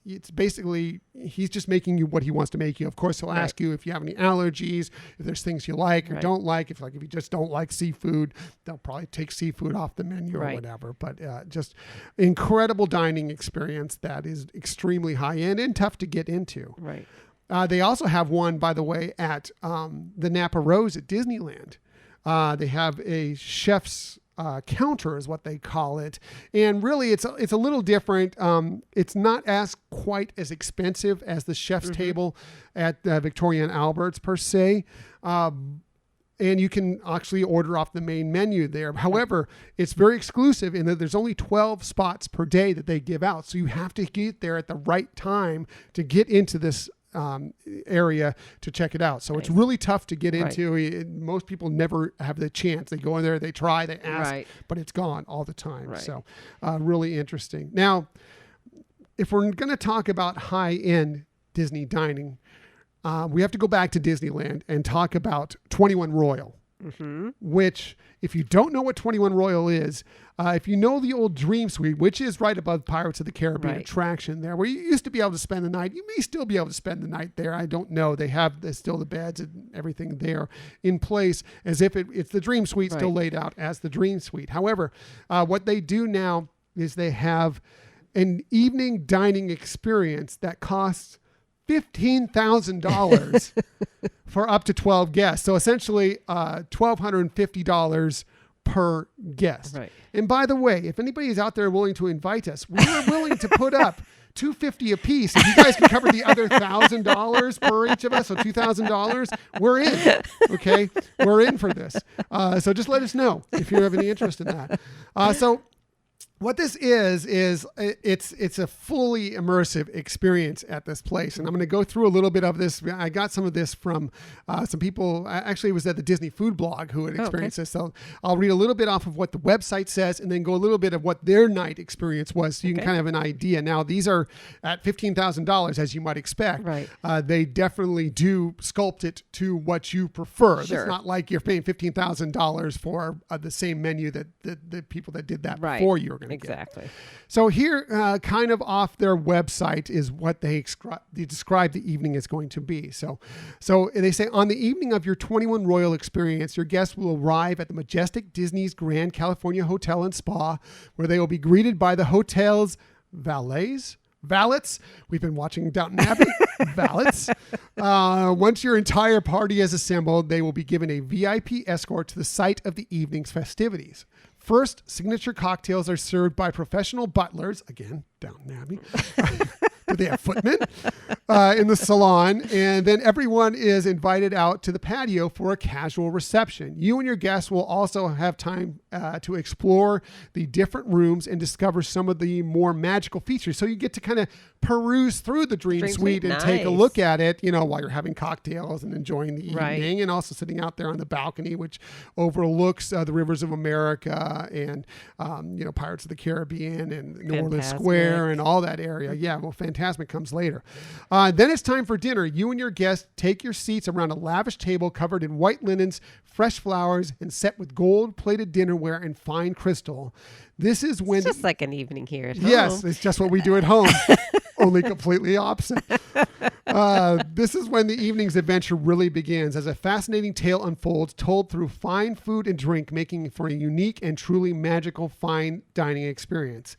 it's basically, he's just making you what he wants to make you. Of course, he'll ask you if you have any allergies, if there's things you like or don't like. If you just don't like seafood, they'll probably take seafood off the menu or whatever. But just incredible dining experience that is extremely high end and tough to get into. They also have one, by the way, at the Napa Rose at Disneyland. They have a chef's counter is what they call it. And really it's a little different. It's not quite as expensive as the chef's table at Victoria and Albert's per se. And you can actually order off the main menu there. However, it's very exclusive in that there's only 12 spots per day that they give out. So you have to get there at the right time to get into this area to check it out. So it's really tough to get into. Most people never have the chance. They go in there, they try, they ask, but it's gone all the time. So really interesting. Now, if we're going to talk about high-end Disney dining, we have to go back to Disneyland and talk about 21 Royal, which, if you don't know what 21 Royal is, if you know the old Dream Suite, which is right above Pirates of the Caribbean attraction there, where you used to be able to spend the night, you may still be able to spend the night there. I don't know. They have still the beds and everything there in place as if it's the Dream Suite still laid out as the Dream Suite. However, what they do now is they have an evening dining experience that costs $15,000 for up to 12 guests. So essentially $1,250 per guest. And by the way, if anybody is out there willing to invite us, we are willing to put up $250 a piece. If you guys can cover the other $1,000 per each of us, so $2,000, we're in. Okay, we're in for this. So just let us know if you have any interest in that. So What this is it's a fully immersive experience at this place. And I'm going to go through a little bit of this. I got some of this from some people. Actually, it was at the Disney Food Blog who had experienced this. So I'll read a little bit off of what the website says and then go a little bit of what their night experience was so you can kind of have an idea. Now, these are at $15,000, as you might expect. Right. They definitely do sculpt it to what you prefer. Sure. It's not like you're paying $15,000 for the same menu that the people that did that before you were going to exactly. get. So here, kind of off their website is what they describe the evening is going to be. So they say, on the evening of your 21 Royal experience, your guests will arrive at the majestic Disney's Grand California Hotel and Spa, where they will be greeted by the hotel's valets. We've been watching Downton Abbey. Valets. Once your entire party is assembled, they will be given a VIP escort to the site of the evening's festivities. First, signature cocktails are served by professional butlers. Again, Downton Abbey. Do they have footmen? In the salon. And then everyone is invited out to the patio for a casual reception. You and your guests will also have time to explore the different rooms and discover some of the more magical features. So you get to kind of peruse through the Dream Suite and take a look at it, while you're having cocktails and enjoying the evening, and also sitting out there on the balcony, which overlooks the rivers of America and, Pirates of the Caribbean and New Orleans Square and all that area. Yeah, well, Fantasmic comes later. Then it's time for dinner. You and your guests take your seats around a lavish table covered in white linens, fresh flowers, and set with gold-plated dinnerware and fine crystal. This is when... It's just like an evening here at home. Yes, it's just what we do at home. Only completely opposite. This is when the evening's adventure really begins, as a fascinating tale unfolds, told through fine food and drink, making for a unique and truly magical fine dining experience.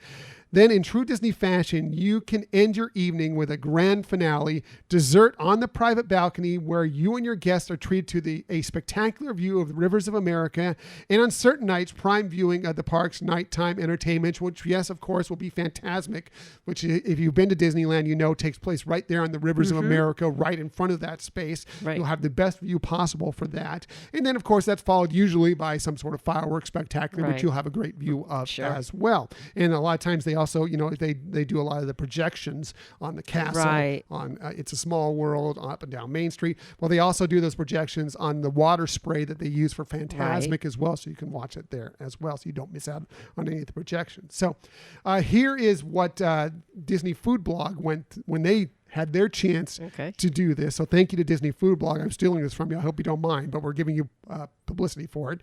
Then, in true Disney fashion, you can end your evening with a grand finale, dessert on the private balcony where you and your guests are treated to a spectacular view of the rivers of America, and on certain nights, prime viewing of the park's nighttime entertainment, which, yes, of course, will be Fantasmic, which, if you've been to Disneyland, takes place right there on the rivers of America, right in front of that space. Right. You'll have the best view possible for that. And then, of course, that's followed usually by some sort of fireworks spectacular, which you'll have a great view of as well. And a lot of times they also, they do a lot of the projections on the castle, on It's a Small World, up and down Main Street. Well, they also do those projections on the water spray that they use for Fantasmic as well, so you can watch it there as well, so you don't miss out on any of the projections. So here is what Disney Food Blog went when they had their chance to do this. So thank you to Disney Food Blog. I'm stealing this from you. I hope you don't mind, but we're giving you publicity for it.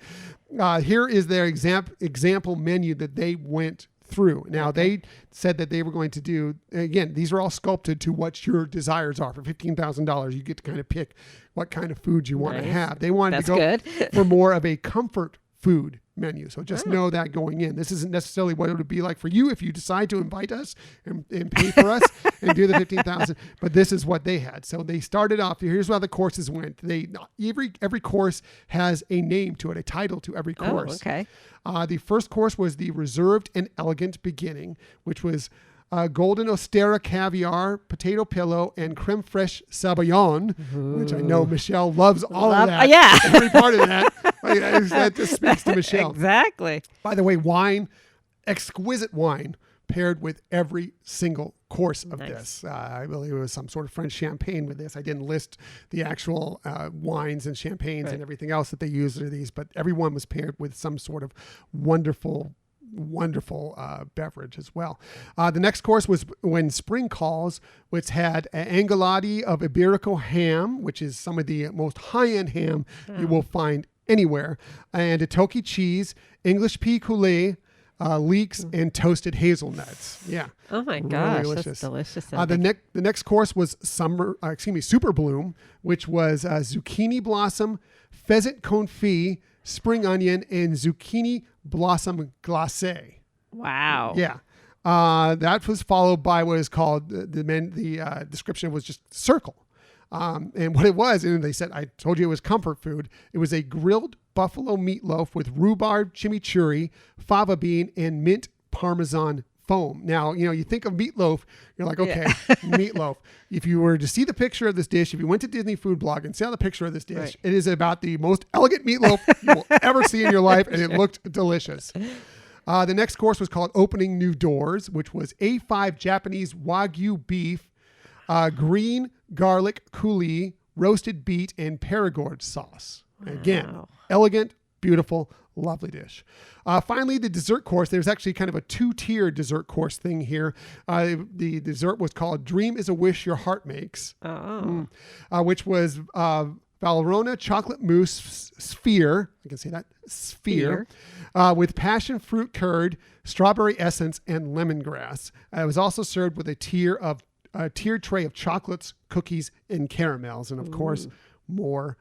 Here is their example menu that they went through. Now, they said that they were going to do, again, these are all sculpted to what your desires are. For $15,000, you get to kind of pick what kind of food you want to have. They wanted to go for more of a comfort food menu. So just know that going in. This isn't necessarily what it would be like for you if you decide to invite us and pay for us and do the $15,000. But this is what they had. So they started off. Here's how the courses went. Every course has a name to it, a title to every course. The first course was the Reserved and Elegant Beginning, which was golden Ostera caviar, potato pillow, and creme fraiche sabayon, which I know Michelle loves all of that. Yeah. Every part of that. That just speaks to Michelle. Exactly. By the way, wine, exquisite wine, paired with every single course of this. I believe it was some sort of French champagne with this. I didn't list the actual wines and champagnes and everything else that they used in these, but everyone was paired with some sort of wonderful beverage as well. The next course was When Spring Calls, which had angelati of Iberico ham, which is some of the most high-end ham you will find anywhere, and a Toki cheese, English pea coulis, leeks, and toasted hazelnuts. Yeah. Oh my gosh, that's delicious. The next course was Super Bloom, which was zucchini blossom, pheasant confit, spring onion, and zucchini blossom glacé. Wow. Yeah. That was followed by what is called the description was just circle. And what it was, and they said, I told you it was comfort food. It was a grilled buffalo meatloaf with rhubarb chimichurri, fava bean, and mint parmesan foam. Now, you think of meatloaf, you're like, okay, meatloaf. If you were to see the picture of this dish, if you went to Disney Food Blog and saw the picture of this dish, it is about the most elegant meatloaf you will ever see in your life, and it looked delicious. The next course was called Opening New Doors, which was A5 Japanese Wagyu beef, green garlic coulis, roasted beet, and Perigord sauce. Wow. Again, elegant, beautiful, lovely dish. Finally, the dessert course. There's actually kind of a 2-tier dessert course thing here. The dessert was called Dream is a Wish Your Heart Makes, which was Valrhona chocolate mousse sphere. I can say that sphere. With passion fruit curd, strawberry essence, and lemongrass. It was also served with a tiered tray of chocolates, cookies, and caramels, and of course, more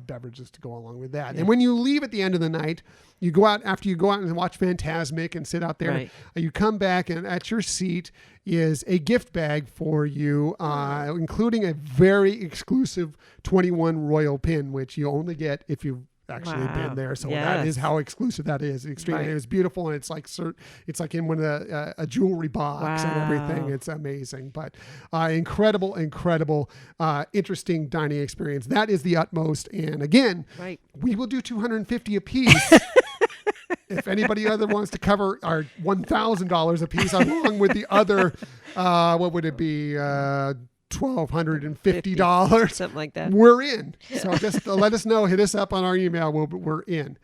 beverages to go along with that. Yeah. And when you leave at the end of the night, you go out and watch Fantasmic and sit out there. Right. You come back, and at your seat is a gift bag for you, including a very exclusive 21 Royal pin, which you only get if you've actually been there. So that is how exclusive that is. Extremely, It was beautiful, and it's like in one of a jewelry box and everything. It's amazing, but incredible, interesting dining experience. That is the utmost. And again, we will do $250 a piece. If anybody other wants to cover our $1,000 a piece, along with the other, what would it be? $1,250, something like that. We're in. So just let us know. Hit us up on our email. We're in.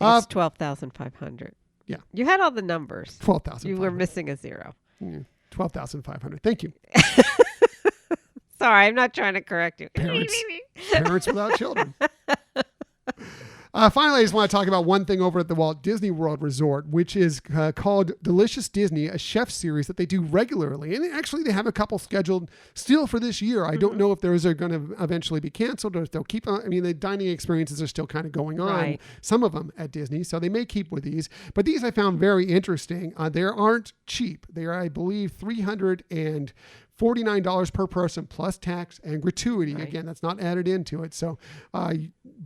It's 12,500. Yeah, you had all the numbers. 12,000. You were missing a zero. 12,500. Thank you. Sorry, I'm not trying to correct you. Parents without children. Finally, I just want to talk about one thing over at the Walt Disney World Resort, which is called Delicious Disney, a chef series that they do regularly. And actually, they have a couple scheduled still for this year. I don't know if those are going to eventually be canceled or if they'll keep on. I mean, the dining experiences are still kind of going on, some of them at Disney, so they may keep with these. But these I found very interesting. They aren't cheap. They are, I believe, $349 per person plus tax and gratuity. Again, that's not added into it. So,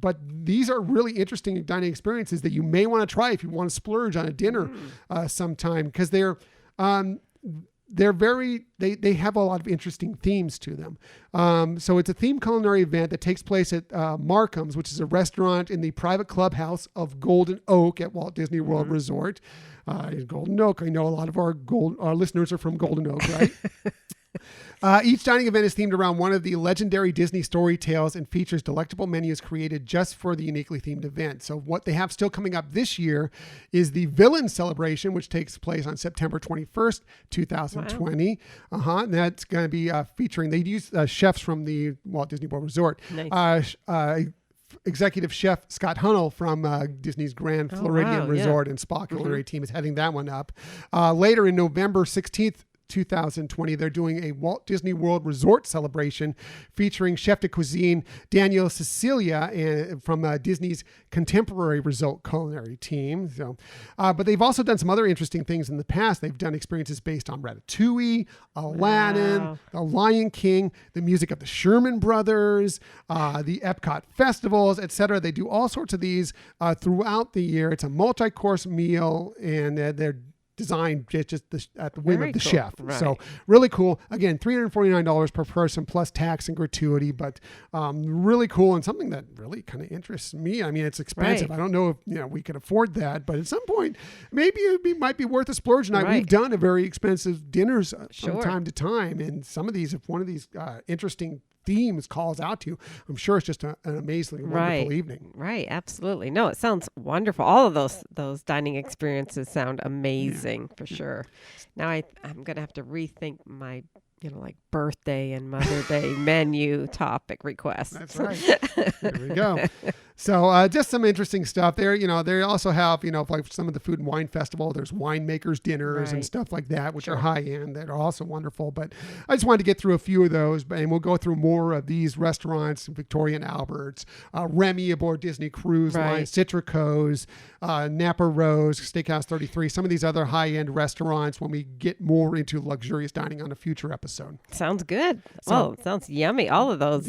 but these are really interesting dining experiences that you may want to try if you want to splurge on a dinner sometime, because they're very, they have a lot of interesting themes to them. So it's a themed culinary event that takes place at Markham's, which is a restaurant in the private clubhouse of Golden Oak at Walt Disney World Resort. Golden Oak, I know a lot of our listeners are from Golden Oak, right? Each dining event is themed around one of the legendary Disney story tales and features delectable menus created just for the uniquely themed event. So what they have still coming up this year is the Villain Celebration, which takes place on September 21st, 2020. Wow. And that's going to be featuring, they use chefs from the Walt Disney World Resort. Nice. Executive Chef Scott Hunnell from Disney's Grand Floridian Resort and Spa Culinary team is heading that one up. Later in November 16th, 2020, they're doing a Walt Disney World Resort celebration featuring chef de cuisine Daniel Cecilia from Disney's Contemporary Resort culinary team. So, but they've also done some other interesting things in the past. They've done experiences based on Ratatouille, Aladdin, The Lion King, the music of the Sherman Brothers, the Epcot festivals, etc. They do all sorts of these throughout the year. It's a multi-course meal, and they're designed just at the whim of the chef. So really cool. Again, $349 per person plus tax and gratuity, but really cool, and something that really kind of interests me. I mean, it's expensive. I don't know if we could afford that, but at some point, maybe might be worth a splurge night. We've done a very expensive dinners from time to time, and some of these, if one of these interesting themes calls out to you, I'm sure it's just an amazingly wonderful evening. Right, absolutely. No, it sounds wonderful. All of those dining experiences sound amazing for sure. Now I'm gonna have to rethink my like birthday and Mother Day menu topic requests. That's right. There we go. So just some interesting stuff there. They also have, like some of the Food and Wine Festival, there's winemakers dinners and stuff like that, which are high end, that are also wonderful. But I just wanted to get through a few of those, and we'll go through more of these restaurants, Victoria and Albert's, Remy aboard Disney Cruise Line, Citrico's, Napa Rose, Steakhouse 33, some of these other high end restaurants when we get more into luxurious dining on a future episode. Sounds good. It sounds yummy. All of those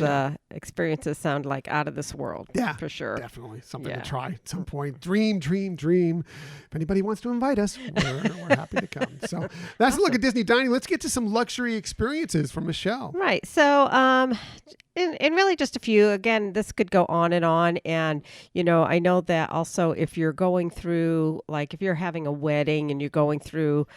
experiences sound like out of this world. Yeah, for sure. Definitely something to try at some point. Dream. If anybody wants to invite us, we're happy to come. So that's a look at Disney dining. Let's get to some luxury experiences from Michelle. Right. So and really just a few. Again, this could go on. And, I know that also if you're going through, like if you're having a wedding and you're going through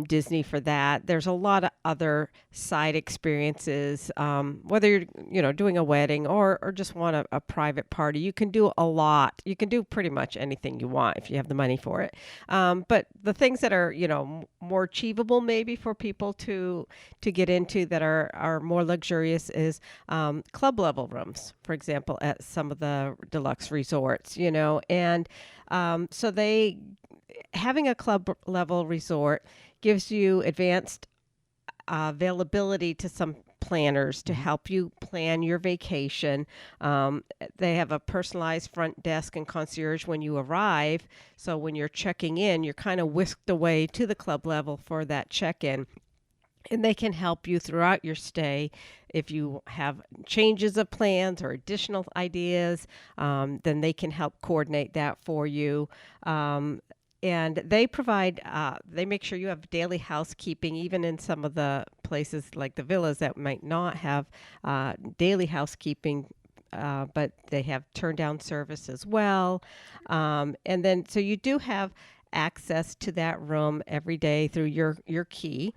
Disney for that, there's a lot of other side experiences, whether you're, doing a wedding or just want a private party. You can do a lot. You can do pretty much anything you want if you have the money for it. But the things that are, more achievable maybe for people to get into that are more luxurious is club level rooms, for example, at some of the deluxe resorts, and so having a club level resort gives you advanced availability to some planners to help you plan your vacation. They have a personalized front desk and concierge when you arrive. So when you're checking in, you're kind of whisked away to the club level for that check-in. And they can help you throughout your stay. If you have changes of plans or additional ideas, then they can help coordinate that for you. And they provide, they make sure you have daily housekeeping, even in some of the places like the villas that might not have daily housekeeping, but they have turn down service as well. And then, so you do have access to that room every day through your key.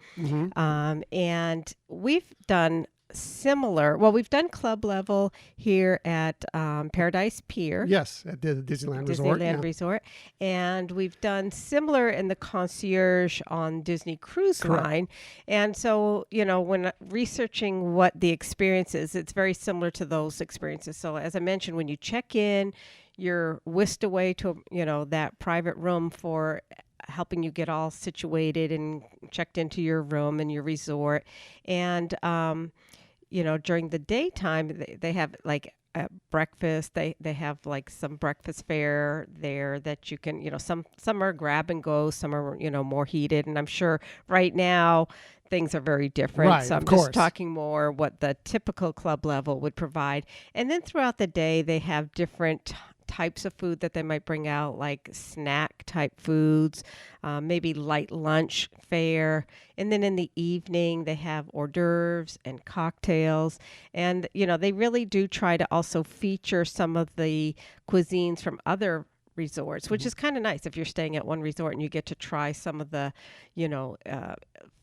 And we've done we've done club level here at Paradise Pier. Yes, at the Disneyland Resort. And we've done similar in the concierge on Disney Cruise Line. And so, when researching what the experience is, it's very similar to those experiences. So as I mentioned, when you check in, you're whisked away to, that private room for helping you get all situated and checked into your room and your resort. And, during the daytime, they have like breakfast. They have like some breakfast fare there that you can, some are grab and go, some are, more heated. And I'm sure right now things are very different. Right, so I'm just talking more what the typical club level would provide. And then throughout the day, they have different types of food that they might bring out, like snack type foods, maybe light lunch fare. And then in the evening, they have hors d'oeuvres and cocktails. And, they really do try to also feature some of the cuisines from other resorts, which is kind of nice if you're staying at one resort and you get to try some of the,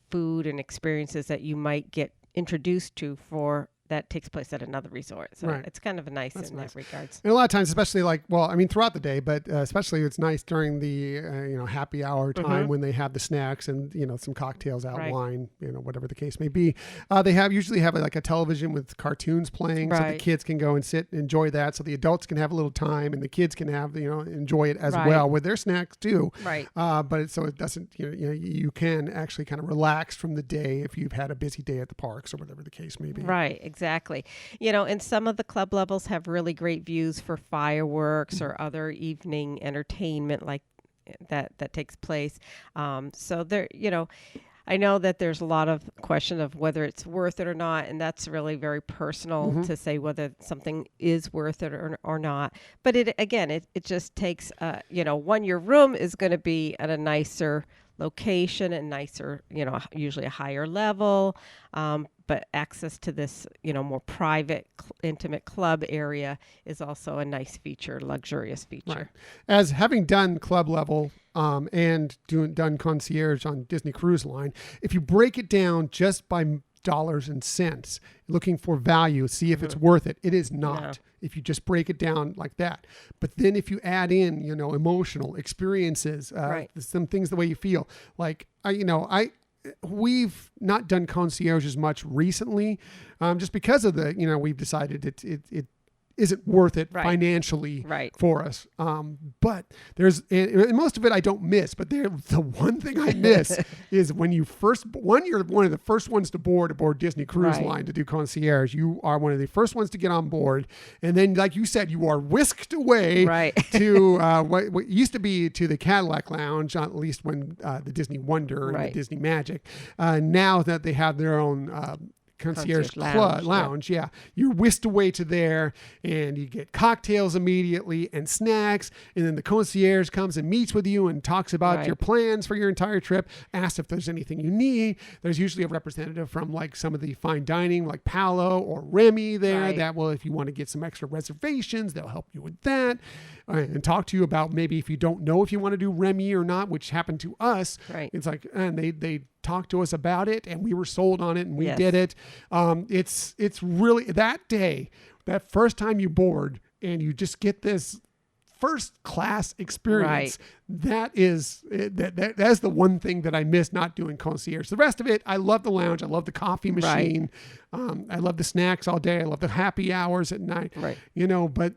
food and experiences that you might get introduced to for that takes place at another resort. So it's kind of nice in that regards. And a lot of times, especially throughout the day, but especially it's nice during the, happy hour time when they have the snacks and, some cocktails out, wine, whatever the case may be. They usually have like a television with cartoons playing so the kids can go and sit and enjoy that. So the adults can have a little time and the kids can have, enjoy it as well with their snacks too. But it doesn't, you can actually kind of relax from the day if you've had a busy day at the parks or whatever the case may be. Exactly. And some of the club levels have really great views for fireworks or other evening entertainment like that takes place. So there, I know that there's a lot of question of whether it's worth it or not, and that's really very personal to say whether something is worth it or not. But it just takes, your room is going to be at a nicer location and nicer, usually a higher level. But access to this, more private, intimate club area is also a nice feature, luxurious feature. Right. As having done club level and done concierge on Disney Cruise Line, if you break it down just by dollars and cents, looking for value, see if it's worth it. It is not. No. If you just break it down like that. But then if you add in, emotional experiences, some things the way you feel, like, we've not done concierge as much recently, just because of we've decided it isn't worth it financially for us. But there's, and most of it I don't miss, but the one thing I miss is when you're one of the first ones to board aboard Disney Cruise Line to do concierge. You are one of the first ones to get on board. And then, like you said, you are whisked away to what used to be to the Cadillac Lounge, at least when the Disney Wonder and the Disney Magic. Now that they have their own concierge lounge, lounge. Yeah. You're whisked away to there, and you get cocktails immediately and snacks. And then the concierge comes and meets with you and talks about your plans for your entire trip, asks if there's anything you need. There's usually a representative from like some of the fine dining, like Palo or Remy there that will, if you want to get some extra reservations, they'll help you with that and talk to you about maybe if you don't know if you want to do Remy or not, which happened to us. It's like, and they talked to us about it and we were sold on it and we did it. It's really that day, that first time you board and you just get this first class experience. That's the one thing that I miss not doing concierge. The rest of it, I love the lounge. I love the coffee machine. I love the snacks all day. I love the happy hours at night, but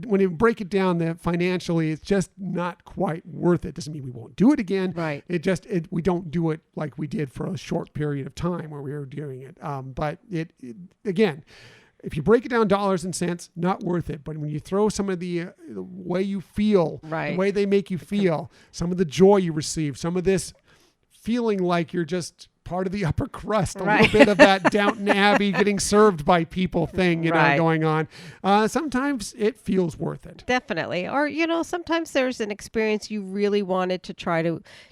when you break it down financially, it's just not quite worth it. Doesn't mean we won't do it again. We don't do it like we did for a short period of time where we were doing it. But it again, if you break it down dollars and cents, not worth it. But when you throw some of the way you feel, the way they make you feel, some of the joy you receive, some of this feeling like you're just part of the upper crust, a little bit of that Downton Abbey getting served by people thing, going on. Sometimes it feels worth it. Definitely. Or, sometimes there's an experience you really wanted to try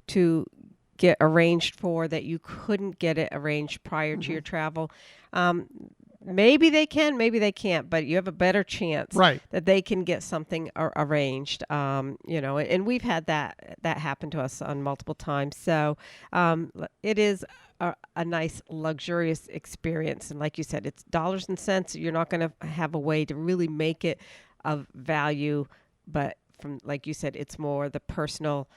to get arranged for that you couldn't get it arranged prior to your travel. Maybe they can, maybe they can't, but you have a better chance that they can get something arranged, and we've had that happen to us on multiple times. So it is a nice, luxurious experience. And like you said, it's dollars and cents. You're not going to have a way to really make it of value, but like you said, it's more the personal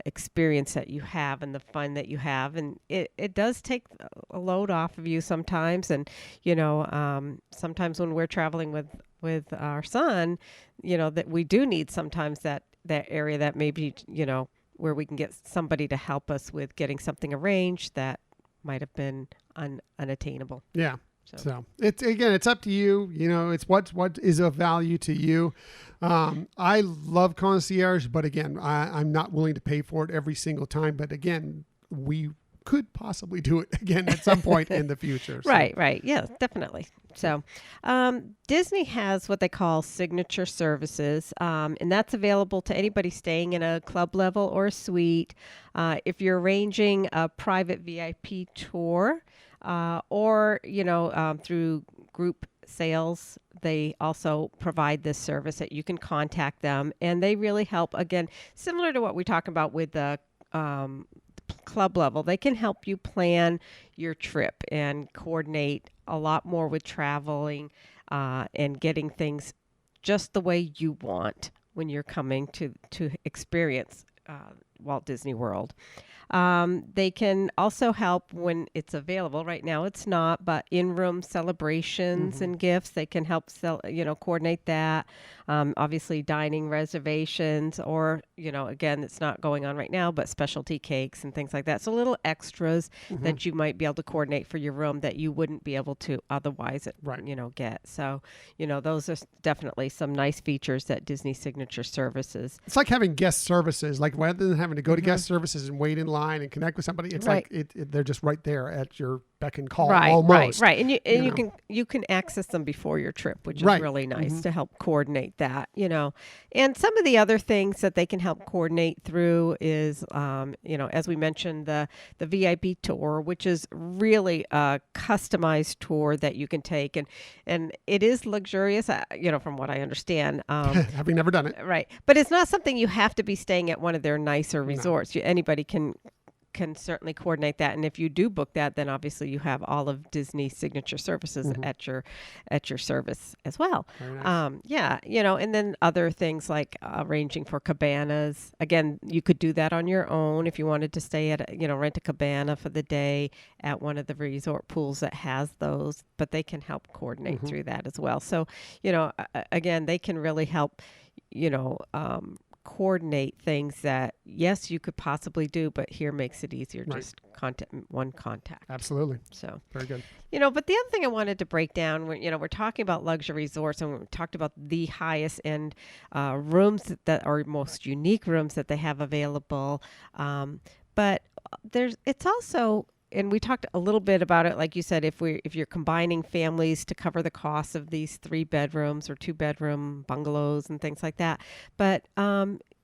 experience that you have and the fun that you have, and it does take a load off of you sometimes. And sometimes when we're traveling with our son, that we do need sometimes that area that maybe where we can get somebody to help us with getting something arranged that might have been unattainable. So it's up to you. It's what is of value to you. I love concierge, but again, I'm not willing to pay for it every single time. But again, we could possibly do it again at some point in the future. So. Right. Yeah, definitely. So Disney has what they call signature services, and that's available to anybody staying in a club level or a suite. If you're arranging a private VIP tour, or through group sales, they also provide this service that you can contact them, and they really help. Again, similar to what we talk about with the club level, they can help you plan your trip and coordinate a lot more with traveling and getting things just the way you want when you're coming to experience Walt Disney World. They can also help when it's available. Right now it's not, but in-room celebrations and gifts, they can help coordinate that. Obviously dining reservations, or, again, it's not going on right now, but specialty cakes and things like that. So little extras that you might be able to coordinate for your room that you wouldn't be able to otherwise, get. So, those are definitely some nice features that Disney Signature Services. It's like having guest services, like rather than having to go to guest services and wait in line and connect with somebody, it's like they're just right there at your beck and call almost. Right. And you can access them before your trip, which is really nice to help coordinate that, And some of the other things that they can help coordinate through is, as we mentioned, the VIP tour, which is really a customized tour that you can take. And it is luxurious, from what I understand. Having never done it. Right. But it's not something you have to be staying at one of their nicer resorts. Anybody can certainly coordinate that, and if you do book that, then obviously you have all of Disney's signature services at your service as well. Nice. And then other things like arranging for cabanas. Again, you could do that on your own if you wanted to stay at rent a cabana for the day at one of the resort pools that has those, but they can help coordinate through that as well. So again, they can really help coordinate things that, yes, you could possibly do, but here makes it easier. Just one contact. Absolutely. So very good. But the other thing I wanted to break down, we're talking about luxury resorts, and we talked about the highest end rooms that are most unique rooms that they have available. But it's also and we talked a little bit about it, like you said, if you're combining families to cover the cost of these 3 bedrooms or 2-bedroom bungalows and things like that. But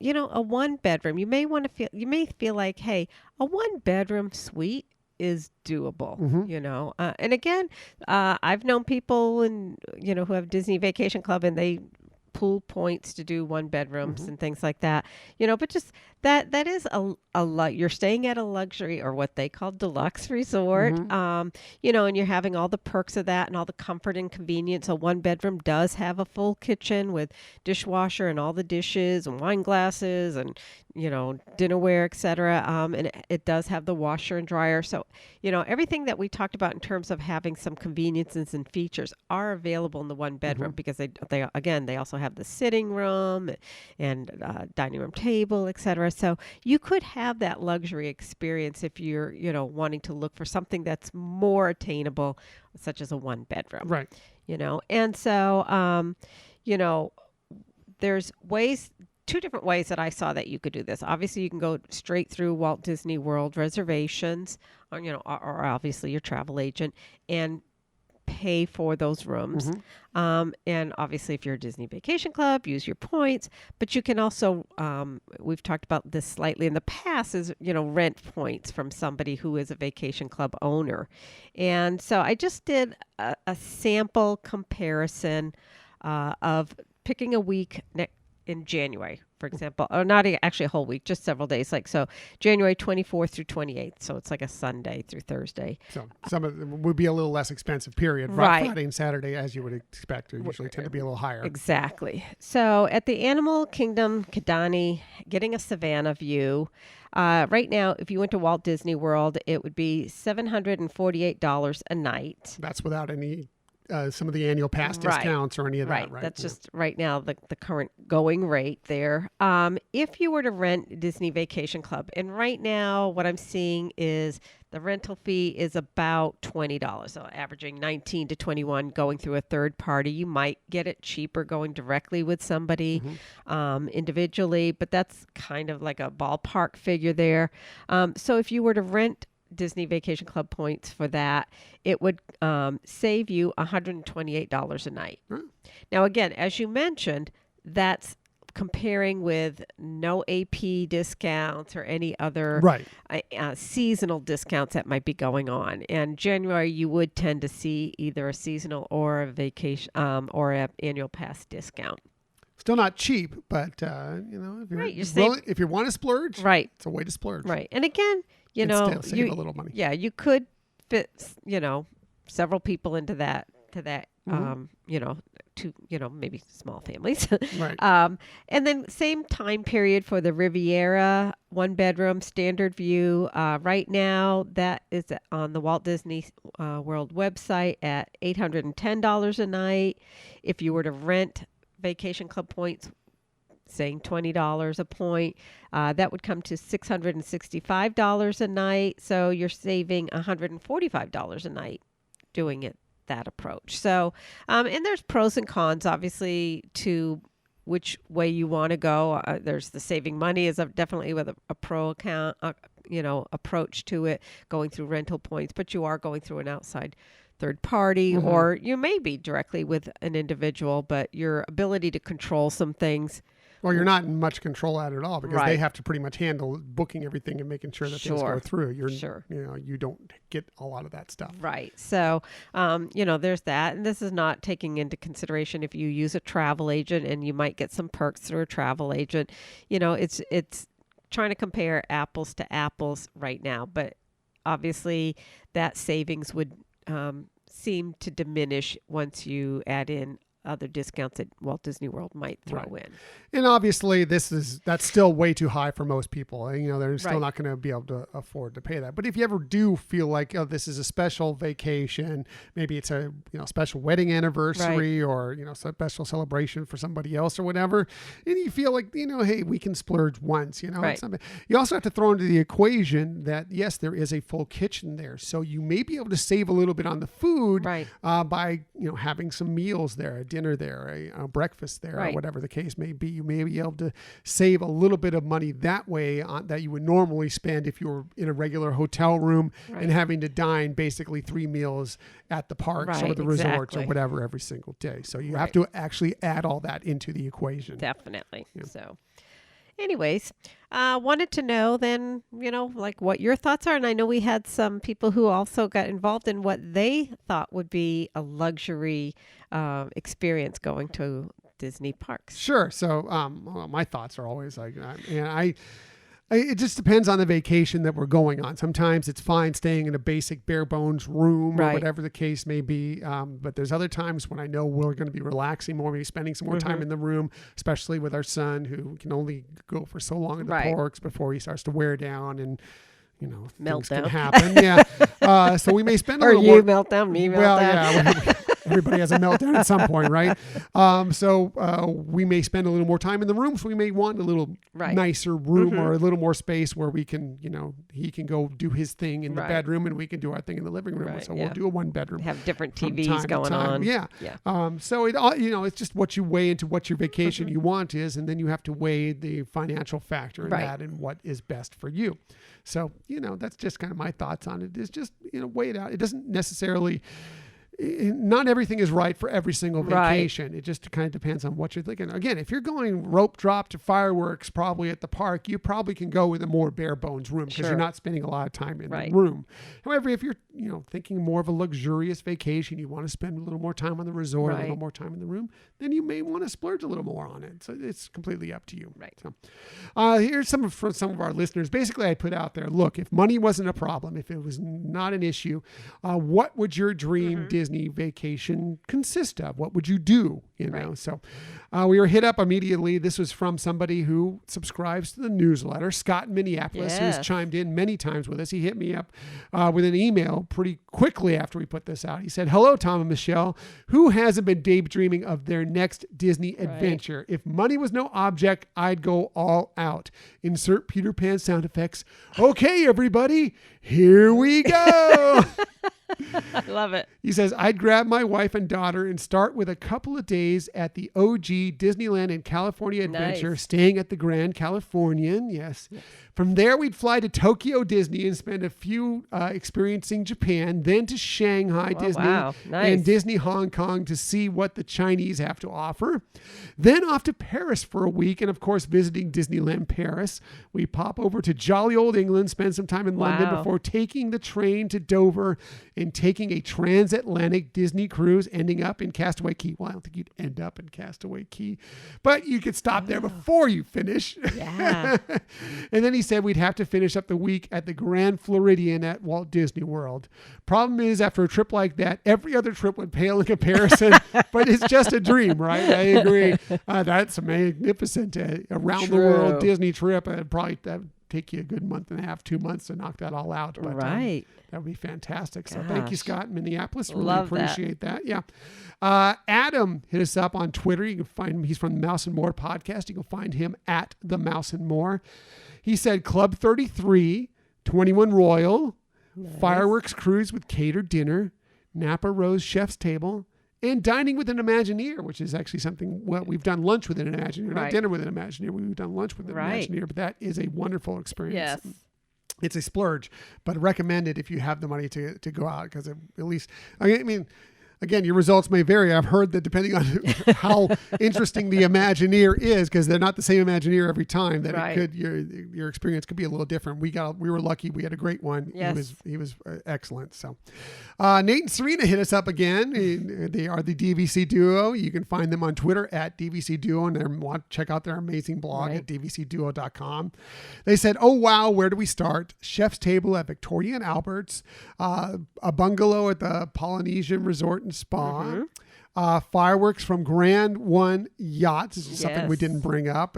you know, a 1-bedroom, you may feel like, hey, a 1-bedroom suite is doable, you know. And again, I've known people who have Disney Vacation Club, and they pool points to do 1-bedrooms and things like that, you know. But just that is a lot. You're staying at a luxury, or what they call deluxe resort, you know, and you're having all the perks of that and all the comfort and convenience. A 1-bedroom does have a full kitchen with dishwasher and all the dishes and wine glasses and, you know, dinnerware, etc. And it does have the washer and dryer. So, you know, everything that we talked about in terms of having some conveniences and features are available in the 1-bedroom, because they also have the sitting room and dining room table, etc. So you could have that luxury experience if you're, you know, wanting to look for something that's more attainable, such as a 1-bedroom. Right. You know, and so, you know, there's 2 different ways that I saw that you could do this. Obviously, you can go straight through Walt Disney World reservations, or, you know, or obviously your travel agent, and pay for those rooms. And obviously, if you're a Disney Vacation Club, use your points. But you can also, we've talked about this slightly in the past, is, you know, rent points from somebody who is a vacation club owner. And so I just did a sample comparison of picking a week in January, for example, or not actually a whole week, just several days. Like, so January 24th through 28th. So it's like a Sunday through Thursday. So some of them would be a little less expensive period. Right. Friday and Saturday, as you would expect, usually tend to be a little higher. Exactly. So at the Animal Kingdom, KIDANI, getting a Savannah view, right now, if you went to Walt Disney World, it would be $748 a night. That's without any some of the annual pass discounts or any of that, right? That's just right now the current going rate there. If you were to rent Disney Vacation Club, and right now what I'm seeing is the rental fee is about $20, so averaging $19 to $21 going through a third party. You might get it cheaper going directly with somebody individually, but that's kind of like a ballpark figure there. So if you were to rent Disney Vacation Club points for that, it would save you $128 a night. Now, again, as you mentioned, that's comparing with no AP discounts or any other seasonal discounts that might be going on. And January, you would tend to see either a seasonal or a vacation or an annual pass discount. Still not cheap, but you know, if you want to splurge, it's a way to splurge. Right. And again, you know, still save a little money. Yeah, you could fit, you know, several people into that, you know, to, you know, maybe small families. Right. And then same time period for the Riviera 1-bedroom standard view. Right now, that is on the Walt Disney World website at $810 a night. If you were to rent Vacation Club points, saying $20 a point, that would come to $665 a night. So you're saving $145 a night doing it that approach. So, and there's pros and cons, obviously, to which way you want to go. There's the saving money is definitely with a pro account, you know, approach to it, going through rental points, but you are going through an outside third party, or you may be directly with an individual, but your ability to control some things. Well, you're not in much control at all, because they have to pretty much handle booking everything and making sure that things go through. You know, you don't get a lot of that stuff. Right. So, you know, there's that. And this is not taking into consideration if you use a travel agent, and you might get some perks through a travel agent. You know, it's trying to compare apples to apples right now. But obviously that savings would seem to diminish once you add in other discounts that Walt Disney World might throw in. And obviously that's still way too high for most people. You know, they're still not going to be able to afford to pay that. But if you ever do feel like, oh, this is a special vacation, maybe it's a, you know, special wedding anniversary or, you know, special celebration for somebody else or whatever, and you feel like, you know, hey, we can splurge once, you know. You also have to throw into the equation that, yes, there is a full kitchen there. So you may be able to save a little bit on the food by, you know, having some meals there. dinner there, a breakfast there, Right. or whatever the case may be. You may be able to save a little bit of money that way that you would normally spend if you were in a regular hotel room and having to dine basically 3 meals at the parks or the resorts or whatever every single day. So you have to actually add all that into the equation. Definitely. Yeah. So anyways, wanted to know then, like what your thoughts are. And I know we had some people who also got involved in what they thought would be a luxury experience going to Disney parks. Sure. So my thoughts are always like, it just depends on the vacation that we're going on. Sometimes it's fine staying in a basic bare bones room or whatever the case may be. But there's other times when I know we're going to be relaxing more, maybe spending some more time in the room, especially with our son who can only go for so long in the parks before he starts to wear down and, things can happen. Yeah. So we may spend a little more. Or you meltdown, me meltdown. Well, yeah. Everybody has a meltdown at some point, right? So we may spend a little more time in the room. So we may want a little nicer room or a little more space where we can, he can go do his thing in the bedroom and we can do our thing in the living room. So we'll do a 1 bedroom. Have different TVs going on. Yeah. So it, it's just what you weigh into what your vacation you want is, and then you have to weigh the financial factor in that and what is best for you. So, that's just kind of my thoughts on it is just, weigh it out. It doesn't necessarily, not everything is right for every single vacation. It just kind of depends on what you're thinking. Again, if you're going rope drop to fireworks probably at the park, you probably can go with a more bare bones room because you're not spending a lot of time in the room. However, if you're, thinking more of a luxurious vacation, you want to spend a little more time on the resort, a little more time in the room, then you may want to splurge a little more on it. So it's completely up to you. So, here's some of our listeners. Basically, I put out there, look, if money wasn't a problem, if it was not an issue, what would your dream Disney vacation consist of? What would you do? So we were hit up immediately. This was from somebody who subscribes to the newsletter, Scott in Minneapolis, who's chimed in many times with us. He hit me up with an email pretty quickly after we put this out. He said, hello, Tom and Michelle. Who hasn't been daydreaming of their next Disney adventure? If money was no object, I'd go all out. Insert Peter Pan sound effects. Okay, everybody, here we go. I love it. He says, I'd grab my wife and daughter and start with a couple of days at the OG Disneyland and California Adventure, staying at the Grand Californian. Yes. From there, we'd fly to Tokyo Disney and spend a few experiencing Japan, then to Shanghai Disney and Disney Hong Kong to see what the Chinese have to offer. Then off to Paris for a week and, of course, visiting Disneyland Paris. We pop over to jolly old England, spend some time in London before taking the train to Dover and taking a transatlantic Disney cruise, ending up in Castaway Cay. Well, I don't think you'd end up in Castaway Cay, but you could stop there before you finish. Yeah. And then he said we'd have to finish up the week at the Grand Floridian at Walt Disney World. Problem is, after a trip like that, every other trip would pale in comparison, but it's just a dream, right? I agree. That's a magnificent around-the-world Disney trip. It'd probably take you a good month and a half, 2 months to knock that all out. But, that would be fantastic. So thank you, Scott in Minneapolis. Really appreciate that. Yeah. Adam hit us up on Twitter. You can find him. He's from the Mouse and More podcast. You can find him at the Mouse and More. He said Club 33, 21 Royal, fireworks cruise with catered dinner, Napa Rose Chef's Table, and dining with an Imagineer, which is actually something, we've done lunch with an Imagineer, not dinner with an Imagineer. We've done lunch with an Imagineer, but that is a wonderful experience. Yes. It's a splurge, but recommend it if you have the money to go out, because at least, I mean, again, your results may vary. I've heard that depending on how interesting the Imagineer is, because they're not the same Imagineer every time, that it could, your experience could be a little different. We were lucky. We had a great one. Yes. He was excellent. So Nate and Serena hit us up again. They are the DVC Duo. You can find them on Twitter at DVC Duo, and check out their amazing blog at dvcduo.com. They said, oh, wow, where do we start? Chef's Table at Victoria and Albert's, a bungalow at the Polynesian Resort and Spa, fireworks from Grand One Yachts. This is something we didn't bring up.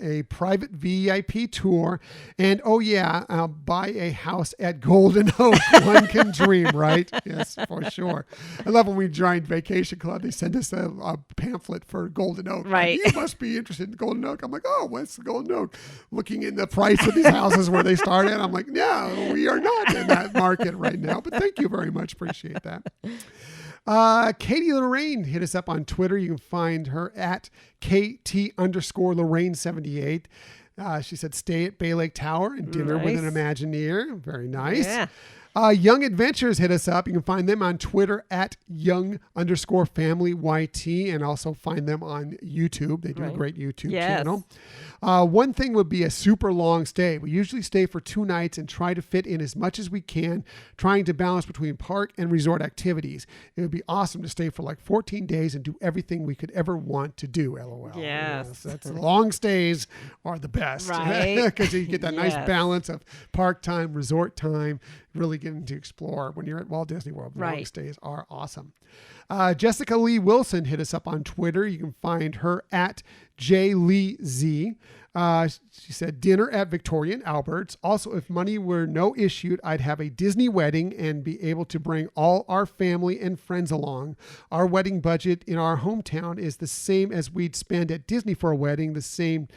A private VIP tour, and buy a house at Golden Oak. One can dream, right? Yes, for sure. I love when we joined Vacation Club. They send us a pamphlet for Golden Oak. Right. Like, you must be interested in Golden Oak. I'm like, oh, what's the Golden Oak? Looking in the price of these houses where they started, I'm like, no, we are not in that market right now. But thank you very much. Appreciate that. Katie Lorraine hit us up on Twitter. You can find her at KT_Lorraine78. She said, stay at Bay Lake Tower and dinner with an Imagineer. Very nice. Yeah. Young Adventures hit us up. You can find them on Twitter at young_familyyt and also find them on YouTube. They do a great YouTube channel. One thing would be a super long stay. We usually stay for 2 nights and try to fit in as much as we can, trying to balance between park and resort activities. It would be awesome to stay for like 14 days and do everything we could ever want to do, LOL. Yes. That's long stays are the best. Right. Because you get that nice balance of park time, resort time, really getting to explore when you're at Walt Disney World. Long stays are awesome. Jessica Lee Wilson hit us up on Twitter. You can find her at JLeeZ. She said, dinner at Victoria and Albert's. Also, if money were no issue, I'd have a Disney wedding and be able to bring all our family and friends along. Our wedding budget in our hometown is the same as we'd spend at Disney for a wedding, the same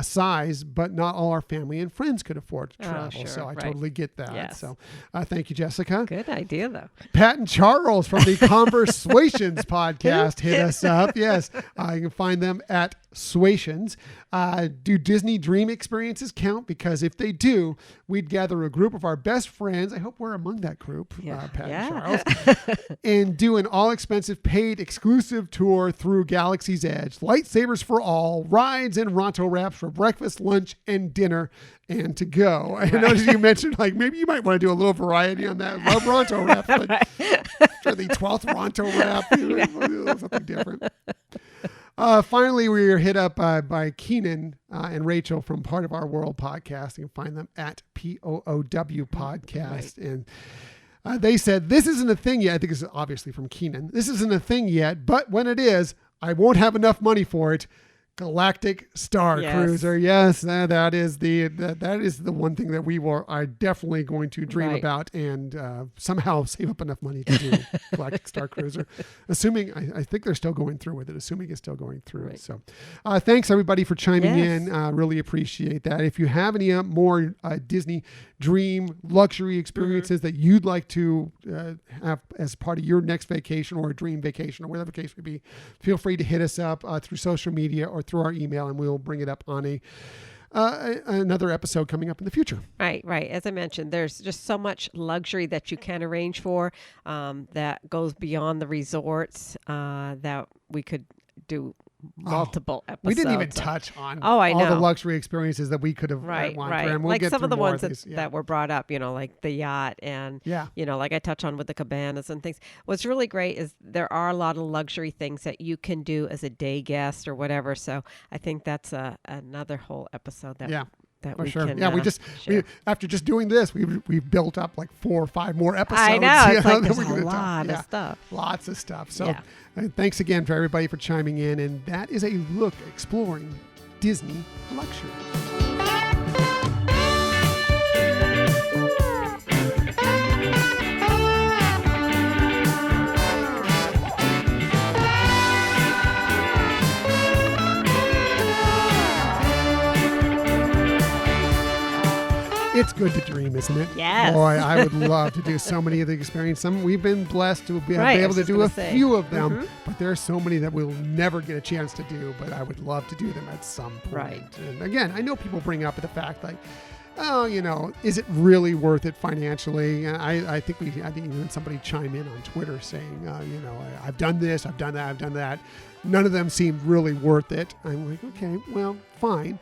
size, but not all our family and friends could afford to travel. Sure, so I totally get that. Yes. So thank you, Jessica. Good idea, though. Pat and Charles from the Conversations podcast hit us up. Yes, you can find them at Swations. Do Disney dream experiences count? Because if they do, we'd gather a group of our best friends. I hope we're among that group, Pat and Charles, and do an all-expensive paid exclusive tour through Galaxy's Edge. Lightsabers for all, rides and Ronto wraps for breakfast, lunch, and dinner, and to go. I noticed you mentioned like maybe you might want to do a little variety on that. Love Ronto wraps, but for the 12th Ronto wrap, something different. Finally, we were hit up by Keenan and Rachel from Part of Our World podcast. You can find them at POOW podcast. And they said, this isn't a thing yet. I think it's obviously from Keenan. This isn't a thing yet, but when it is, I won't have enough money for it. Galactic Star Cruiser. Yes, that is the one thing that we are definitely going to dream about and somehow save up enough money to do Galactic Star Cruiser. Assuming, I think they're still going through with it, assuming it's still going through. So thanks everybody for chiming in. Really appreciate that. If you have any more Disney dream luxury experiences that you'd like to have as part of your next vacation or a dream vacation or whatever the case may be, feel free to hit us up through social media or through our email, and we'll bring it up on another episode coming up in the future. Right. As I mentioned, there's just so much luxury that you can arrange for that goes beyond the resorts that we could do multiple episodes. We didn't even touch on all the luxury experiences that we could have wanted. And we'll like get some of the ones of that were brought up, like the yacht and, like I touch on with the cabanas and things. What's really great is there are a lot of luxury things that you can do as a day guest or whatever. So I think that's another whole episode that for we sure. can We after just doing this, we've built up like 4 or 5 more episodes. I know. It's like there's a lot of stuff. Lots of stuff. So thanks again for everybody for chiming in. And that is a look exploring Disney luxury. It's good to dream, isn't it? Yes. Boy, I would love to do so many of the experiences. We've been blessed to be able to do a few of them, but there are so many that we'll never get a chance to do, but I would love to do them at some point. Right. And again, I know people bring up the fact like, is it really worth it financially? I think even somebody chime in on Twitter saying, I've done this, I've done that, I've done that. None of them seemed really worth it. I'm like, okay, well, fine.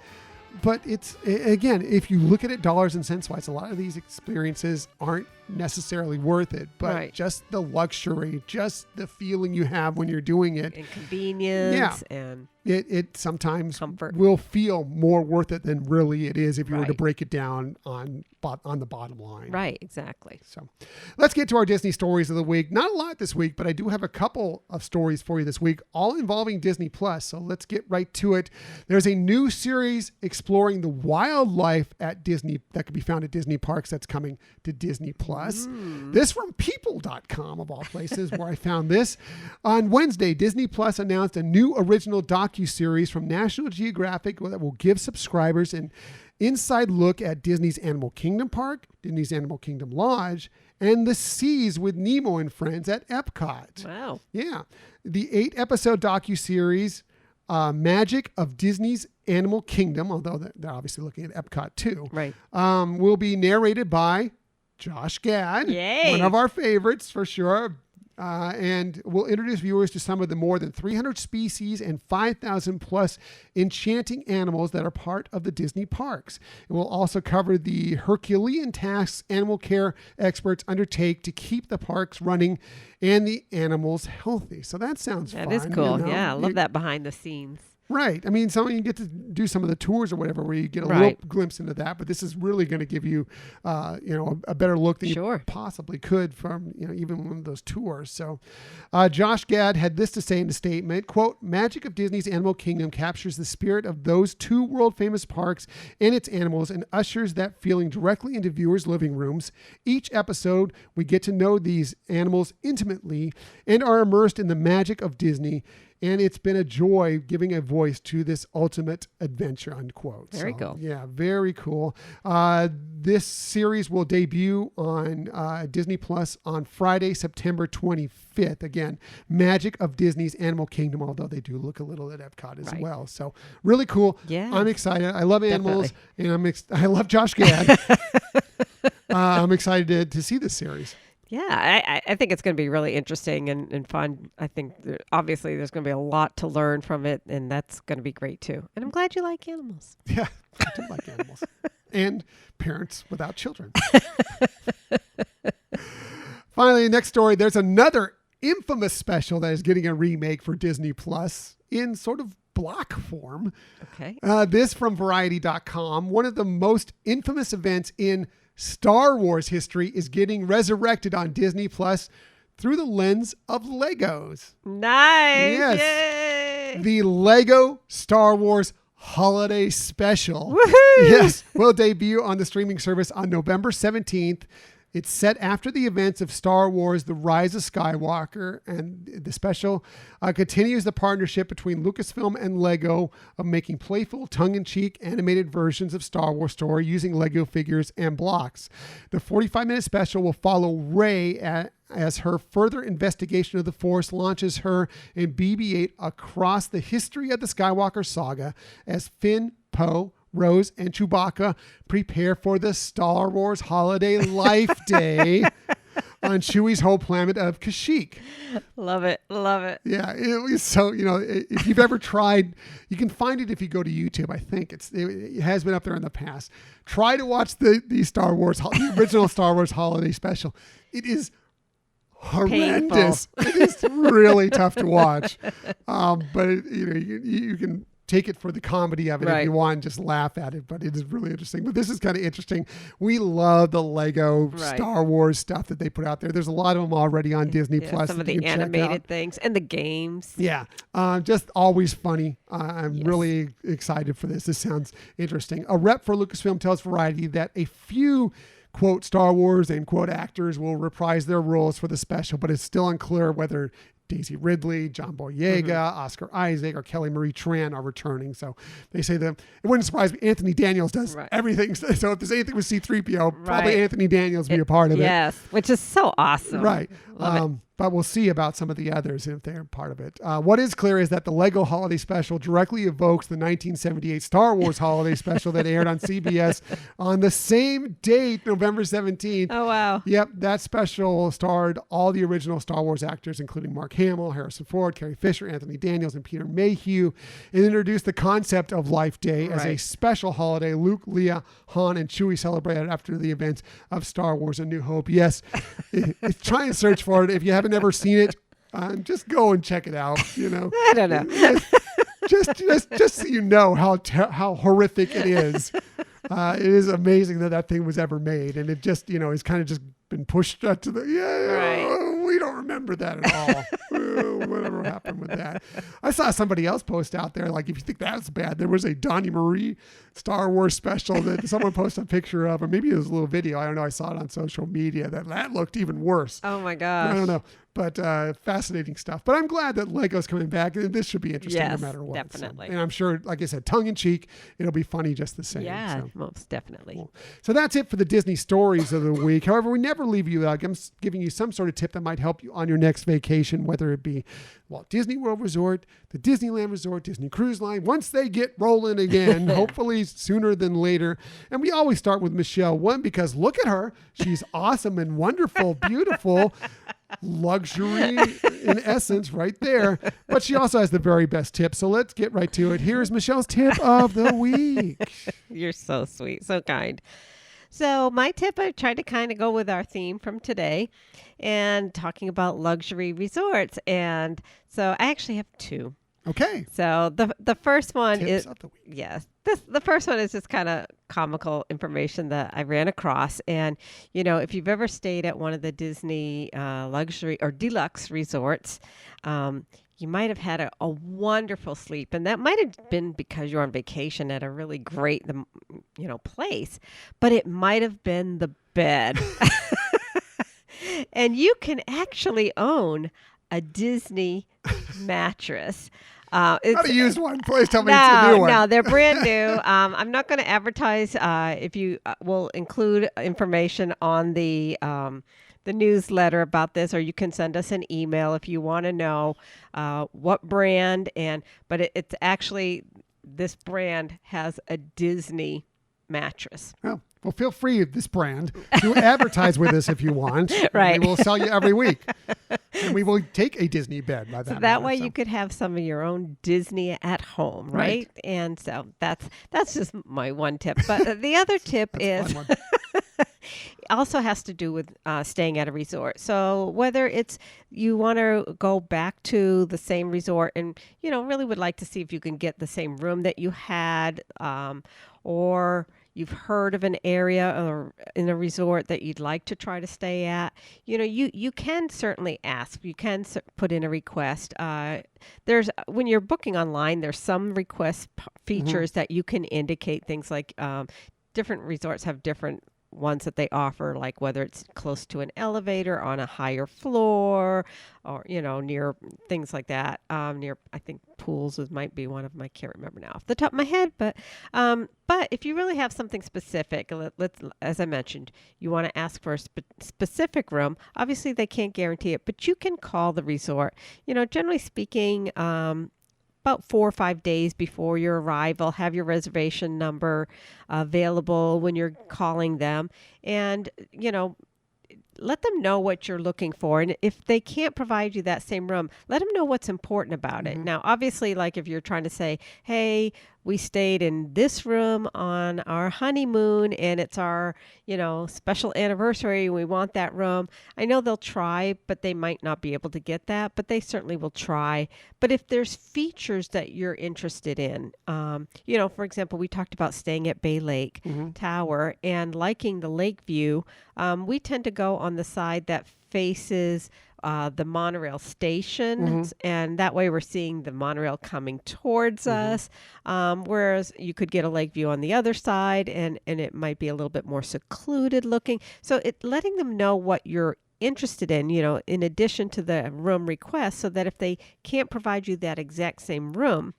But it's, again, if you look at it dollars and cents wise, a lot of these experiences aren't necessarily worth it, but just the luxury, just the feeling you have when you're doing it. And convenience and it sometimes comfort will feel more worth it than really it is if you were to break it down on the bottom line. Right, exactly. So let's get to our Disney stories of the week. Not a lot this week, but I do have a couple of stories for you this week, all involving Disney Plus. So let's get right to it. There's a new series exploring the wildlife at Disney that can be found at Disney parks that's coming to Disney Plus. This from people.com of all places where I found this. On Wednesday, Disney Plus announced a new original docuseries from National Geographic that will give subscribers an inside look at Disney's Animal Kingdom Park, Disney's Animal Kingdom Lodge, and the seas with Nemo and friends at Epcot. Wow. Yeah. The 8-episode docuseries Magic of Disney's Animal Kingdom, although they're obviously looking at Epcot too, right, will be narrated by Josh Gad, Yay. One of our favorites for sure. And we'll introduce viewers to some of the more than 300 species and 5,000 plus enchanting animals that are part of the Disney parks. It will also cover the Herculean tasks animal care experts undertake to keep the parks running and the animals healthy. So that sounds fun. That is cool. You know? Yeah, I love that behind the scenes. Right. I mean, you get to do some of the tours or whatever where you get a right. little glimpse into that, but this is really going to give you, a better look than sure. you possibly could from, even one of those tours. So Josh Gad had this to say in the statement, quote, Magic of Disney's Animal Kingdom captures the spirit of those two world famous parks and its animals and ushers that feeling directly into viewers' living rooms. Each episode, we get to know these animals intimately and are immersed in the magic of Disney. And it's been a joy giving a voice to this ultimate adventure, unquote. Very cool. Yeah, very cool. This series will debut on Disney Plus on Friday, September 25th. Again, Magic of Disney's Animal Kingdom, although they do look a little at Epcot as right. well. So really cool. Yeah, I'm excited. I love animals, and I love Josh Gad. I'm excited to see this series. Yeah, I think it's going to be really interesting and fun. I think obviously there's going to be a lot to learn from it, and that's going to be great too. And I'm glad you like animals. Yeah, I do like animals. And parents without children. Finally, next story, there's another infamous special that is getting a remake for Disney Plus in sort of block form. Okay. This from Variety.com. One of the most infamous events in Star Wars history is getting resurrected on Disney Plus through the lens of Legos. Nice. Yes. Yay. The Lego Star Wars Holiday Special. Woohoo! Yes, will debut on the streaming service on November 17th. It's set after the events of Star Wars: The Rise of Skywalker, and the special continues the partnership between Lucasfilm and Lego of making playful, tongue-in-cheek animated versions of Star Wars story using Lego figures and blocks. The 45-minute special will follow Rey as her further investigation of the Force launches her and BB-8 across the history of the Skywalker saga as Finn, Poe, Rose, and Chewbacca prepare for the Star Wars Holiday Life Day on Chewie's home planet of Kashyyyk. Love it. Love it. Yeah. So, if you've ever tried, you can find it if you go to YouTube. I think it has been up there in the past. Try to watch the original Star Wars Holiday Special. It is horrendous. It is really tough to watch. But you can take it for the comedy of it right. if you want and just laugh at it, but it is really interesting. But this is kind of interesting. We love the Lego right. Star Wars stuff that they put out there. There's a lot of them already on Disney Plus. Some of the animated things and the games. Yeah. Just always funny. I'm really excited for this. This sounds interesting. A rep for Lucasfilm tells Variety that a few quote Star Wars and quote actors will reprise their roles for the special, but it's still unclear whether Daisy Ridley, John Boyega, Oscar Isaac, or Kelly Marie Tran are returning. So they say that it wouldn't surprise me. Anthony Daniels does everything. So if there's anything with C-3PO, probably Anthony Daniels be a part of it. Yes, which is so awesome. Right. Love it. But we'll see about some of the others if they're part of it. What is clear is that the Lego Holiday Special directly evokes the 1978 Star Wars Holiday Special that aired on CBS on the same date, November 17th. Oh, wow. Yep, that special starred all the original Star Wars actors, including Mark Hamill, Harrison Ford, Carrie Fisher, Anthony Daniels, and Peter Mayhew, and introduced the concept of Life Day as a special holiday Luke, Leia, Han, and Chewie celebrated after the events of Star Wars: A New Hope. Yes, try and search for it. If you haven't ever seen it, just go and check it out. I don't know. just so you know how horrific it is. It is amazing that thing was ever made, and it just is kind of just been pushed to the we don't remember that at all. Whatever happened with that. I saw somebody else post out there, like, if you think that's bad, there was a Donnie Marie Star Wars special that someone posted a picture of, or maybe it was a little video. I don't know. I saw it on social media that looked even worse. Oh my gosh. I don't know. But fascinating stuff. But I'm glad that Lego's coming back. And this should be interesting no matter what. Definitely. So, and I'm sure, like I said, tongue in cheek, it'll be funny just the same. Yeah, so. most definitely. Cool. So that's it for the Disney stories of the week. However, we never leave you without giving you some sort of tip that might help you on your next vacation, whether it be Walt Disney World Resort, the Disneyland Resort, Disney Cruise Line, once they get rolling again, hopefully sooner than later. And we always start with Michelle. One, because look at her. She's awesome and wonderful, beautiful, luxury in essence right there. But she also has the very best tip. So let's get right to it. Here's Michelle's tip of the week. You're so sweet, so kind. So my tip, I tried to kind of go with our theme from today and talking about luxury resorts. And so I actually have two. Okay. So the first one Tips of the week. Yes. The first one is just kind of comical information that I ran across. And, you know, if you've ever stayed at one of the Disney luxury or deluxe resorts, you might have had a wonderful sleep. And that might have been because you're on vacation at a really great, place. But it might have been the bed. And you can actually own a Disney mattress. Not a used one. Please tell me it's a new one. No, they're brand new. I'm not going to advertise. If you will include information on the newsletter about this, or you can send us an email if you want to know what brand. But it's actually, this brand has a Disney mattress. Oh. Well, feel free, this brand, to advertise with us if you want. Right. We will sell you every week. And we will take a Disney bed by that. So that way you could have some of your own Disney at home, right? And so that's just my one tip. But the other tip is also has to do with staying at a resort. So whether it's you want to go back to the same resort and, really would like to see if you can get the same room that you had, or you've heard of an area or in a resort that you'd like to try to stay at, you can certainly ask. You can put in a request. When you're booking online, there's some request features that you can indicate things like different resorts have different ones that they offer, like whether it's close to an elevator on a higher floor or, near things like that. Near, I think pools might be one of them. I can't remember now off the top of my head, but if you really have something specific, as I mentioned, you want to ask for a specific room. Obviously they can't guarantee it, but you can call the resort, generally speaking, about 4 or 5 days before your arrival, have your reservation number available when you're calling them, and, let them know what you're looking for. And if they can't provide you that same room, let them know what's important about it. Now, obviously, like if you're trying to say, hey, we stayed in this room on our honeymoon and it's our, special anniversary. We want that room. I know they'll try, but they might not be able to get that, but they certainly will try. But if there's features that you're interested in, for example, we talked about staying at Bay Lake Tower and liking the lake view. We tend to go on the side that faces the monorail stations, and that way we're seeing the monorail coming towards us, whereas you could get a lake view on the other side, and it might be a little bit more secluded looking. So letting them know what you're interested in, in addition to the room request, so that if they can't provide you that exact same room,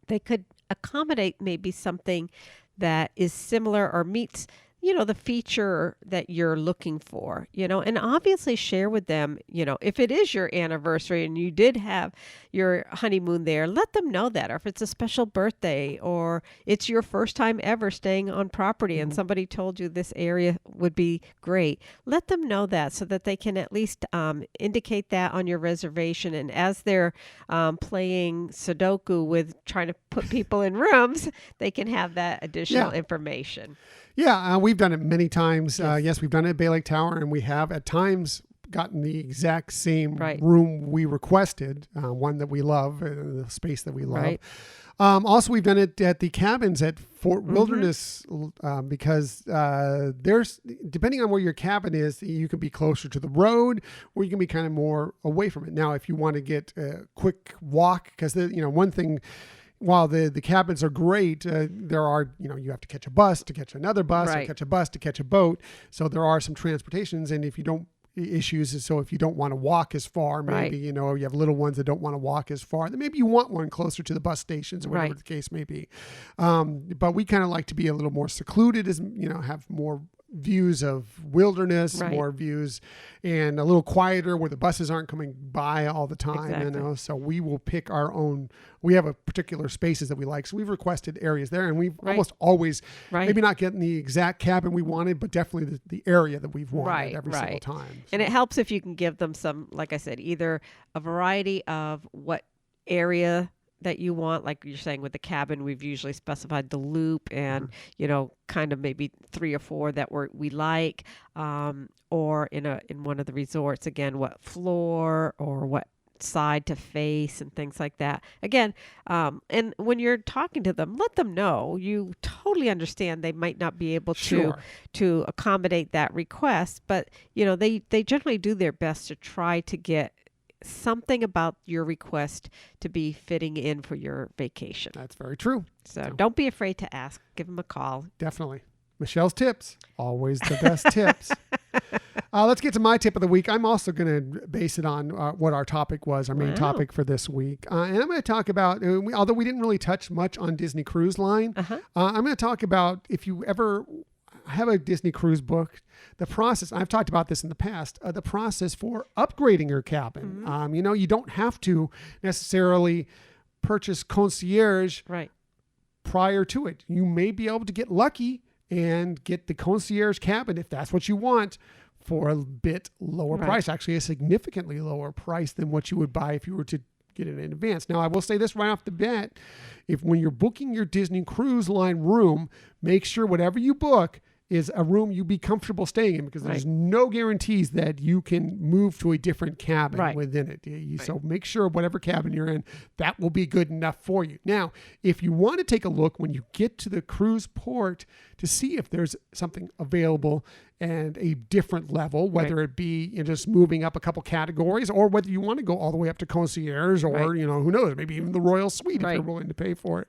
they could accommodate maybe something that is similar or meets the feature that you're looking for, and obviously share with them, if it is your anniversary and you did have your honeymoon there, let them know that. Or if it's a special birthday or it's your first time ever staying on property and somebody told you this area would be great, let them know that so that they can at least indicate that on your reservation. And as they're playing Sudoku with trying to put people in rooms, they can have that additional information. Yeah, we've done it many times. Yes, we've done it at Bay Lake Tower, and we have at times gotten the exact same room we requested, one that we love, the space that we love. Right. Also, we've done it at the cabins at Fort Wilderness because there's, depending on where your cabin is, you can be closer to the road or you can be kind of more away from it. Now, if you want to get a quick walk, because one thing, while the cabins are great, there are, you have to catch a bus to catch another bus or catch a bus to catch a boat. So there are some transportations. And if you don't issues. So if you don't want to walk as far, maybe, you know, you have little ones that don't want to walk as far, then maybe you want one closer to the bus stations or whatever the case may be. But we kind of like to be a little more secluded, as you know, have more views of wilderness, more views, and a little quieter where the buses aren't coming by all the time. You know, so we will pick our own. We have a particular spaces that we like, so we've requested areas there, and we've almost always maybe not getting the exact cabin we wanted, but definitely the area that we've wanted every single time. So. And it helps if you can give them some, like I said, either a variety of what area that you want, like you're saying with the cabin, we've usually specified the loop and, you know, kind of maybe 3 or 4 that we like, or in one of the resorts, again, what floor or what side to face and things like that. Again, and when you're talking to them, let them know you totally understand they might not be able to accommodate that request, but you know, they generally do their best to try to get something about your request to be fitting in for your vacation. That's very true. So don't be afraid to ask. Give them a call. Definitely. Michelle's tips, always the best tips. Let's get to my tip of the week. I'm also going to base it on what our topic was, our main topic for this week. And I'm going to talk about, although we didn't really touch much on Disney Cruise Line, I'm going to talk about if you ever have a Disney cruise book, the process, I've talked about this in the past, the process for upgrading your cabin. You know, you don't have to necessarily purchase concierge prior to it. You may be able to get lucky and get the concierge cabin if that's what you want for a bit lower price, actually a significantly lower price than what you would buy if you were to get it in advance. Now, I will say this right off the bat, when you're booking your Disney Cruise Line room, make sure whatever you book is a room you be comfortable staying in, because there's no guarantees that you can move to a different cabin within it. So make sure whatever cabin you're in, that will be good enough for you. Now, if you want to take a look when you get to the cruise port to see if there's something available and a different level, whether it be just moving up a couple categories, or whether you want to go all the way up to concierge, or you know, who knows, maybe even the royal suite if you're willing to pay for it.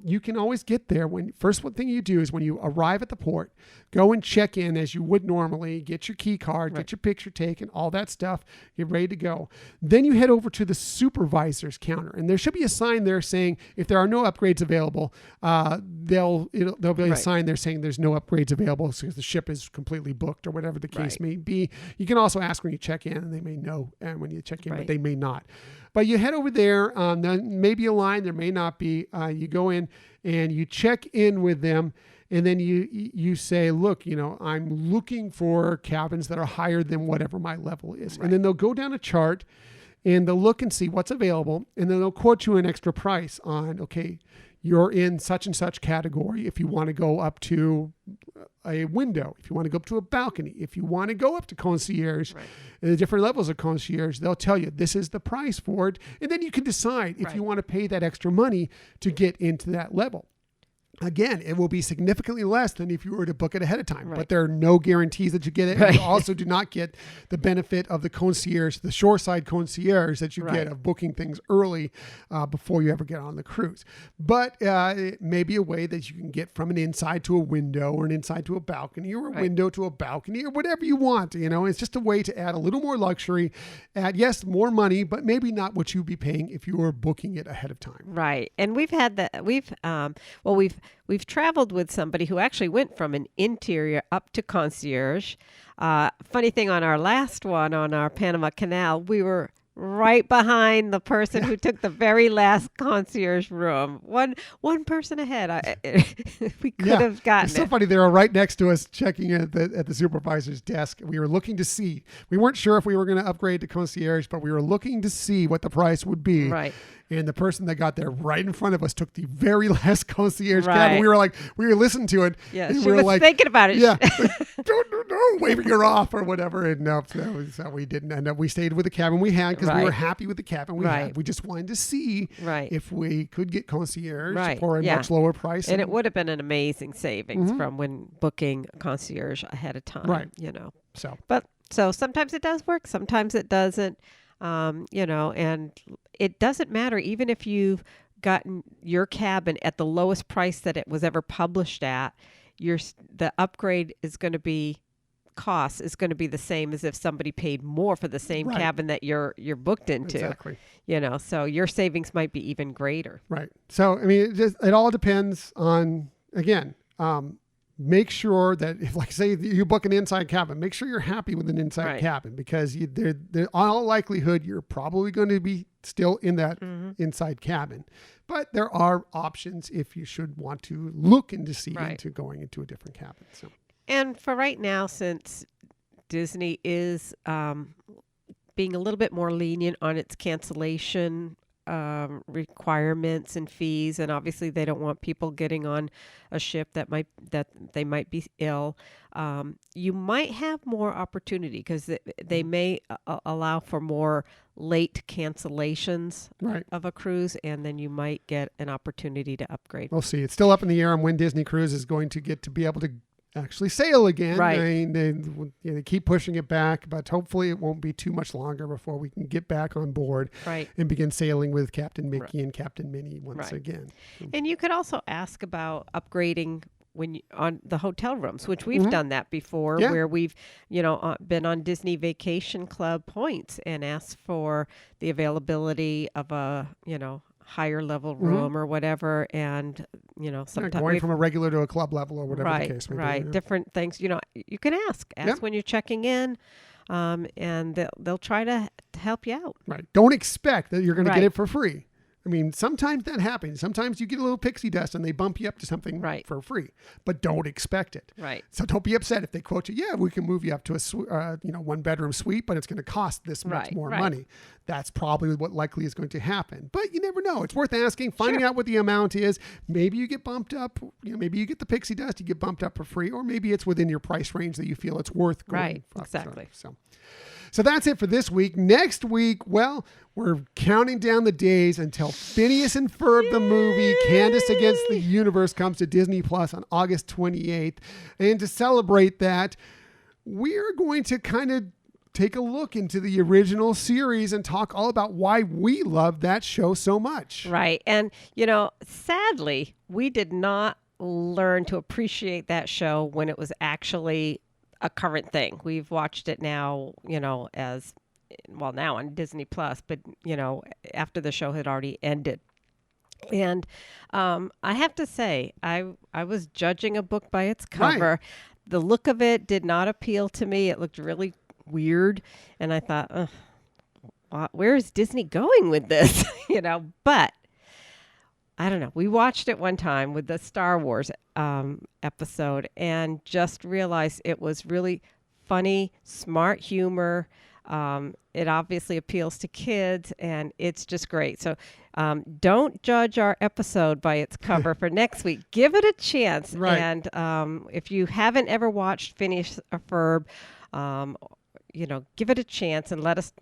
You can always get there. One thing you do is when you arrive at the port, go and check in as you would normally, get your key card, get your picture taken, all that stuff, get ready to go. Then you head over to the supervisor's counter, and there should be a sign there saying if there are no upgrades available, there'll be a sign there saying there's no upgrades available because the ship is completely booked or whatever the case may be. You can also ask when you check in, and they may know, and when you check in, but they may not. But you head over there, there may be a line, there may not be. You go in and you check in with them, and then you say, look, you know, I'm looking for cabins that are higher than whatever my level is. And then they'll go down a chart and they'll look and see what's available, and then they'll quote you an extra price on, okay, you're in such and such category. If you want to go up to a window, if you want to go up to a balcony, if you want to go up to concierge, and the different levels of concierge, they'll tell you this is the price for it. And then you can decide if you want to pay that extra money to get into that level. Again, it will be significantly less than if you were to book it ahead of time, but there are no guarantees that you get it. And you also do not get the benefit of the concierge, the shoreside concierge that you get of booking things early before you ever get on the cruise. But it may be a way that you can get from an inside to a window, or an inside to a balcony, or a window to a balcony, or whatever you want. You know, it's just a way to add a little more luxury, add, yes, more money, but maybe not what you'd be paying if you were booking it ahead of time. Right. And we've had that. We've traveled with somebody who actually went from an interior up to concierge. Funny thing, on our last one on our Panama Canal, we were right behind the person who took the very last concierge room. One person ahead. We could have gotten it's so funny. They were right next to us checking at the supervisor's desk. We were looking to see. We weren't sure if we were going to upgrade to concierge, but we were looking to see what the price would be. Right. And the person that got there right in front of us took the very last concierge cabin. We were listening to it. Yeah, she was thinking about it. Yeah, no, waving her off or whatever. And no, so we didn't end up. We stayed with the cabin we had because we were happy with the cabin we had. We just wanted to see if we could get concierge for a much lower price. And it would have been an amazing savings from when booking concierge ahead of time. Right. You know. So sometimes it does work. Sometimes it doesn't. You know, and it doesn't matter even if you've gotten your cabin at the lowest price that it was ever published at. The upgrade is going to be costs is going to be the same as if somebody paid more for the same cabin that you're booked into. Exactly. So your savings might be even greater. Right. So, I mean, it all depends on, again, make sure that if, like, say you book an inside cabin, make sure you're happy with an inside cabin, because they're all likelihood you're probably going to be still in that inside cabin. But there are options if you should want to look into into going into a different cabin. So, and for right now, since Disney is being a little bit more lenient on its cancellation requirements and fees, and obviously they don't want people getting on a ship that they might be ill. You might have more opportunity because they may allow for more late cancellations of a cruise, and then you might get an opportunity to upgrade. We'll see. It's still up in the air on when Disney Cruise is going to get to be able to actually sail again. Right. I mean, they keep pushing it back, but hopefully it won't be too much longer before we can get back on board and begin sailing with Captain Mickey and Captain Minnie once again. And you could also ask about upgrading on the hotel rooms, which we've done that before, where we've, been on Disney Vacation Club points and asked for the availability of a, higher level room or whatever, and sometimes going from a regular to a club level or whatever the case may be. Different things. You can ask when you're checking in, and they'll try to help you out. Right. Don't expect that you're going to get it for free. I mean, sometimes that happens. Sometimes you get a little pixie dust and they bump you up to something for free, but don't expect it. Right. So don't be upset if they quote you. Yeah, we can move you up to a 1 bedroom suite, but it's going to cost this much more money. That's probably what likely is going to happen. But you never know. It's worth asking, finding out what the amount is. Maybe you get bumped up. Maybe you get the pixie dust. You get bumped up for free, or maybe it's within your price range that you feel it's worth going. Right. Exactly. So that's it for this week. Next week, well, we're counting down the days until Phineas and Ferb, the movie, Candace Against the Universe, comes to Disney Plus on August 28th. And to celebrate that, we're going to kind of take a look into the original series and talk all about why we love that show so much. Right. And, sadly, we did not learn to appreciate that show when it was actually a current thing. We've watched it now, now on Disney Plus, but after the show had already ended. And I have to say, I was judging a book by its cover. Right. The look of it did not appeal to me. It looked really weird, and I thought, where is Disney going with this? But I don't know. We watched it one time with the Star Wars episode and just realized it was really funny, smart humor. It obviously appeals to kids, and it's just great. So don't judge our episode by its cover for next week. Give it a chance. Right. And if you haven't ever watched Phineas or Ferb, give it a chance and let us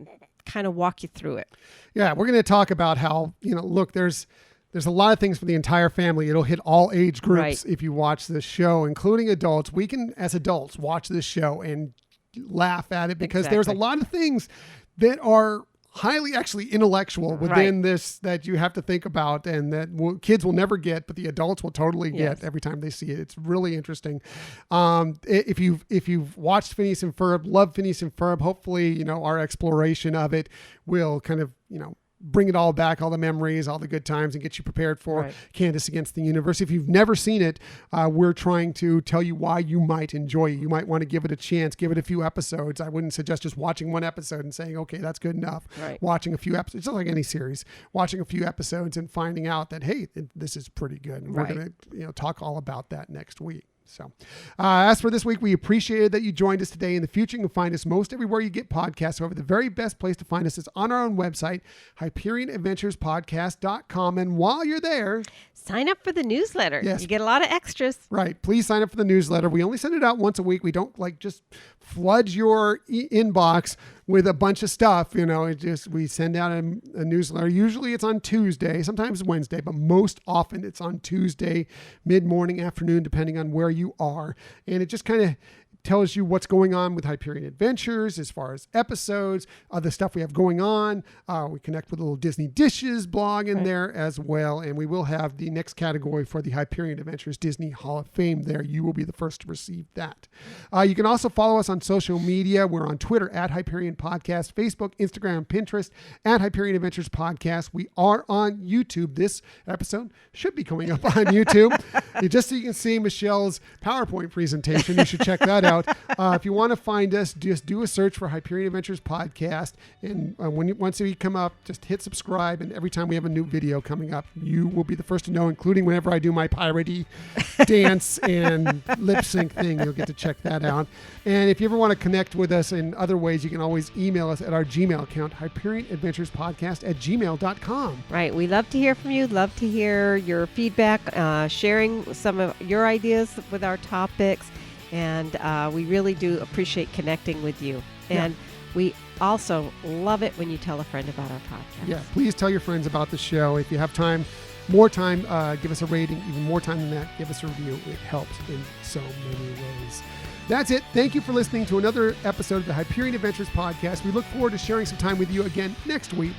kind of walk you through it. Yeah, we're going to talk about how, look, there's a lot of things for the entire family. It'll hit all age groups if you watch this show, including adults. We can, as adults, watch this show and laugh at it because there's a lot of things that are highly actually intellectual within this that you have to think about, and that kids will never get, but the adults will totally get every time they see it. It's really interesting. If you've watched Phineas and Ferb, love Phineas and Ferb, hopefully, our exploration of it will kind of, bring it all back, all the memories, all the good times, and get you prepared for Candace Against the Universe. If you've never seen it, we're trying to tell you why you might enjoy it. You might want to give it a chance, give it a few episodes. I wouldn't suggest just watching one episode and saying, okay, that's good enough. Right. Watching a few episodes, just like any series, watching a few episodes and finding out that, hey, this is pretty good. And we're going to talk all about that next week. So as for this week, we appreciated that you joined us today. In the future, you can find us most everywhere you get podcasts. However, the very best place to find us is on our own website, HyperionAdventurespodcast.com. And while you're there, sign up for the newsletter. Yes. You get a lot of extras. Right. Please sign up for the newsletter. We only send it out once a week. We don't just flood your inbox with a bunch of stuff. We send out a newsletter. Usually it's on Tuesday, sometimes Wednesday, but most often it's on Tuesday, mid-morning, afternoon, depending on where you are. And it just kind of tells you what's going on with Hyperion Adventures as far as episodes, the stuff we have going on. We connect with a little Disney Dishes blog in there as well. And we will have the next category for the Hyperion Adventures Disney Hall of Fame there. You will be the first to receive that. You can also follow us on social media. We're on Twitter at Hyperion Podcast, Facebook, Instagram, Pinterest at Hyperion Adventures Podcast. We are on YouTube. This episode should be coming up on YouTube. Just so you can see Michelle's PowerPoint presentation, you should check that out. If you want to find us, just do a search for Hyperion Adventures Podcast. And once we come up, just hit subscribe. And every time we have a new video coming up, you will be the first to know, including whenever I do my piratey dance and lip sync thing. You'll get to check that out. And if you ever want to connect with us in other ways, you can always email us at our Gmail account, HyperionAdventuresPodcast@gmail.com. Right. We love to hear from you. Love to hear your feedback, sharing some of your ideas with our topics. And we really do appreciate connecting with you. And we also love it when you tell a friend about our podcast. Yeah, please tell your friends about the show. If you have time, more time, give us a rating. Even more time than that, give us a review. It helps in so many ways. That's it. Thank you for listening to another episode of the Hyperion Adventures Podcast. We look forward to sharing some time with you again next week.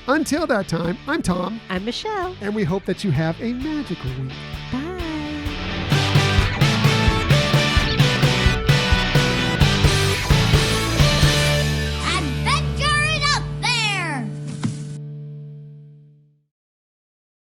Until that time, I'm Tom. I'm Michelle. And we hope that you have a magical week. Bye.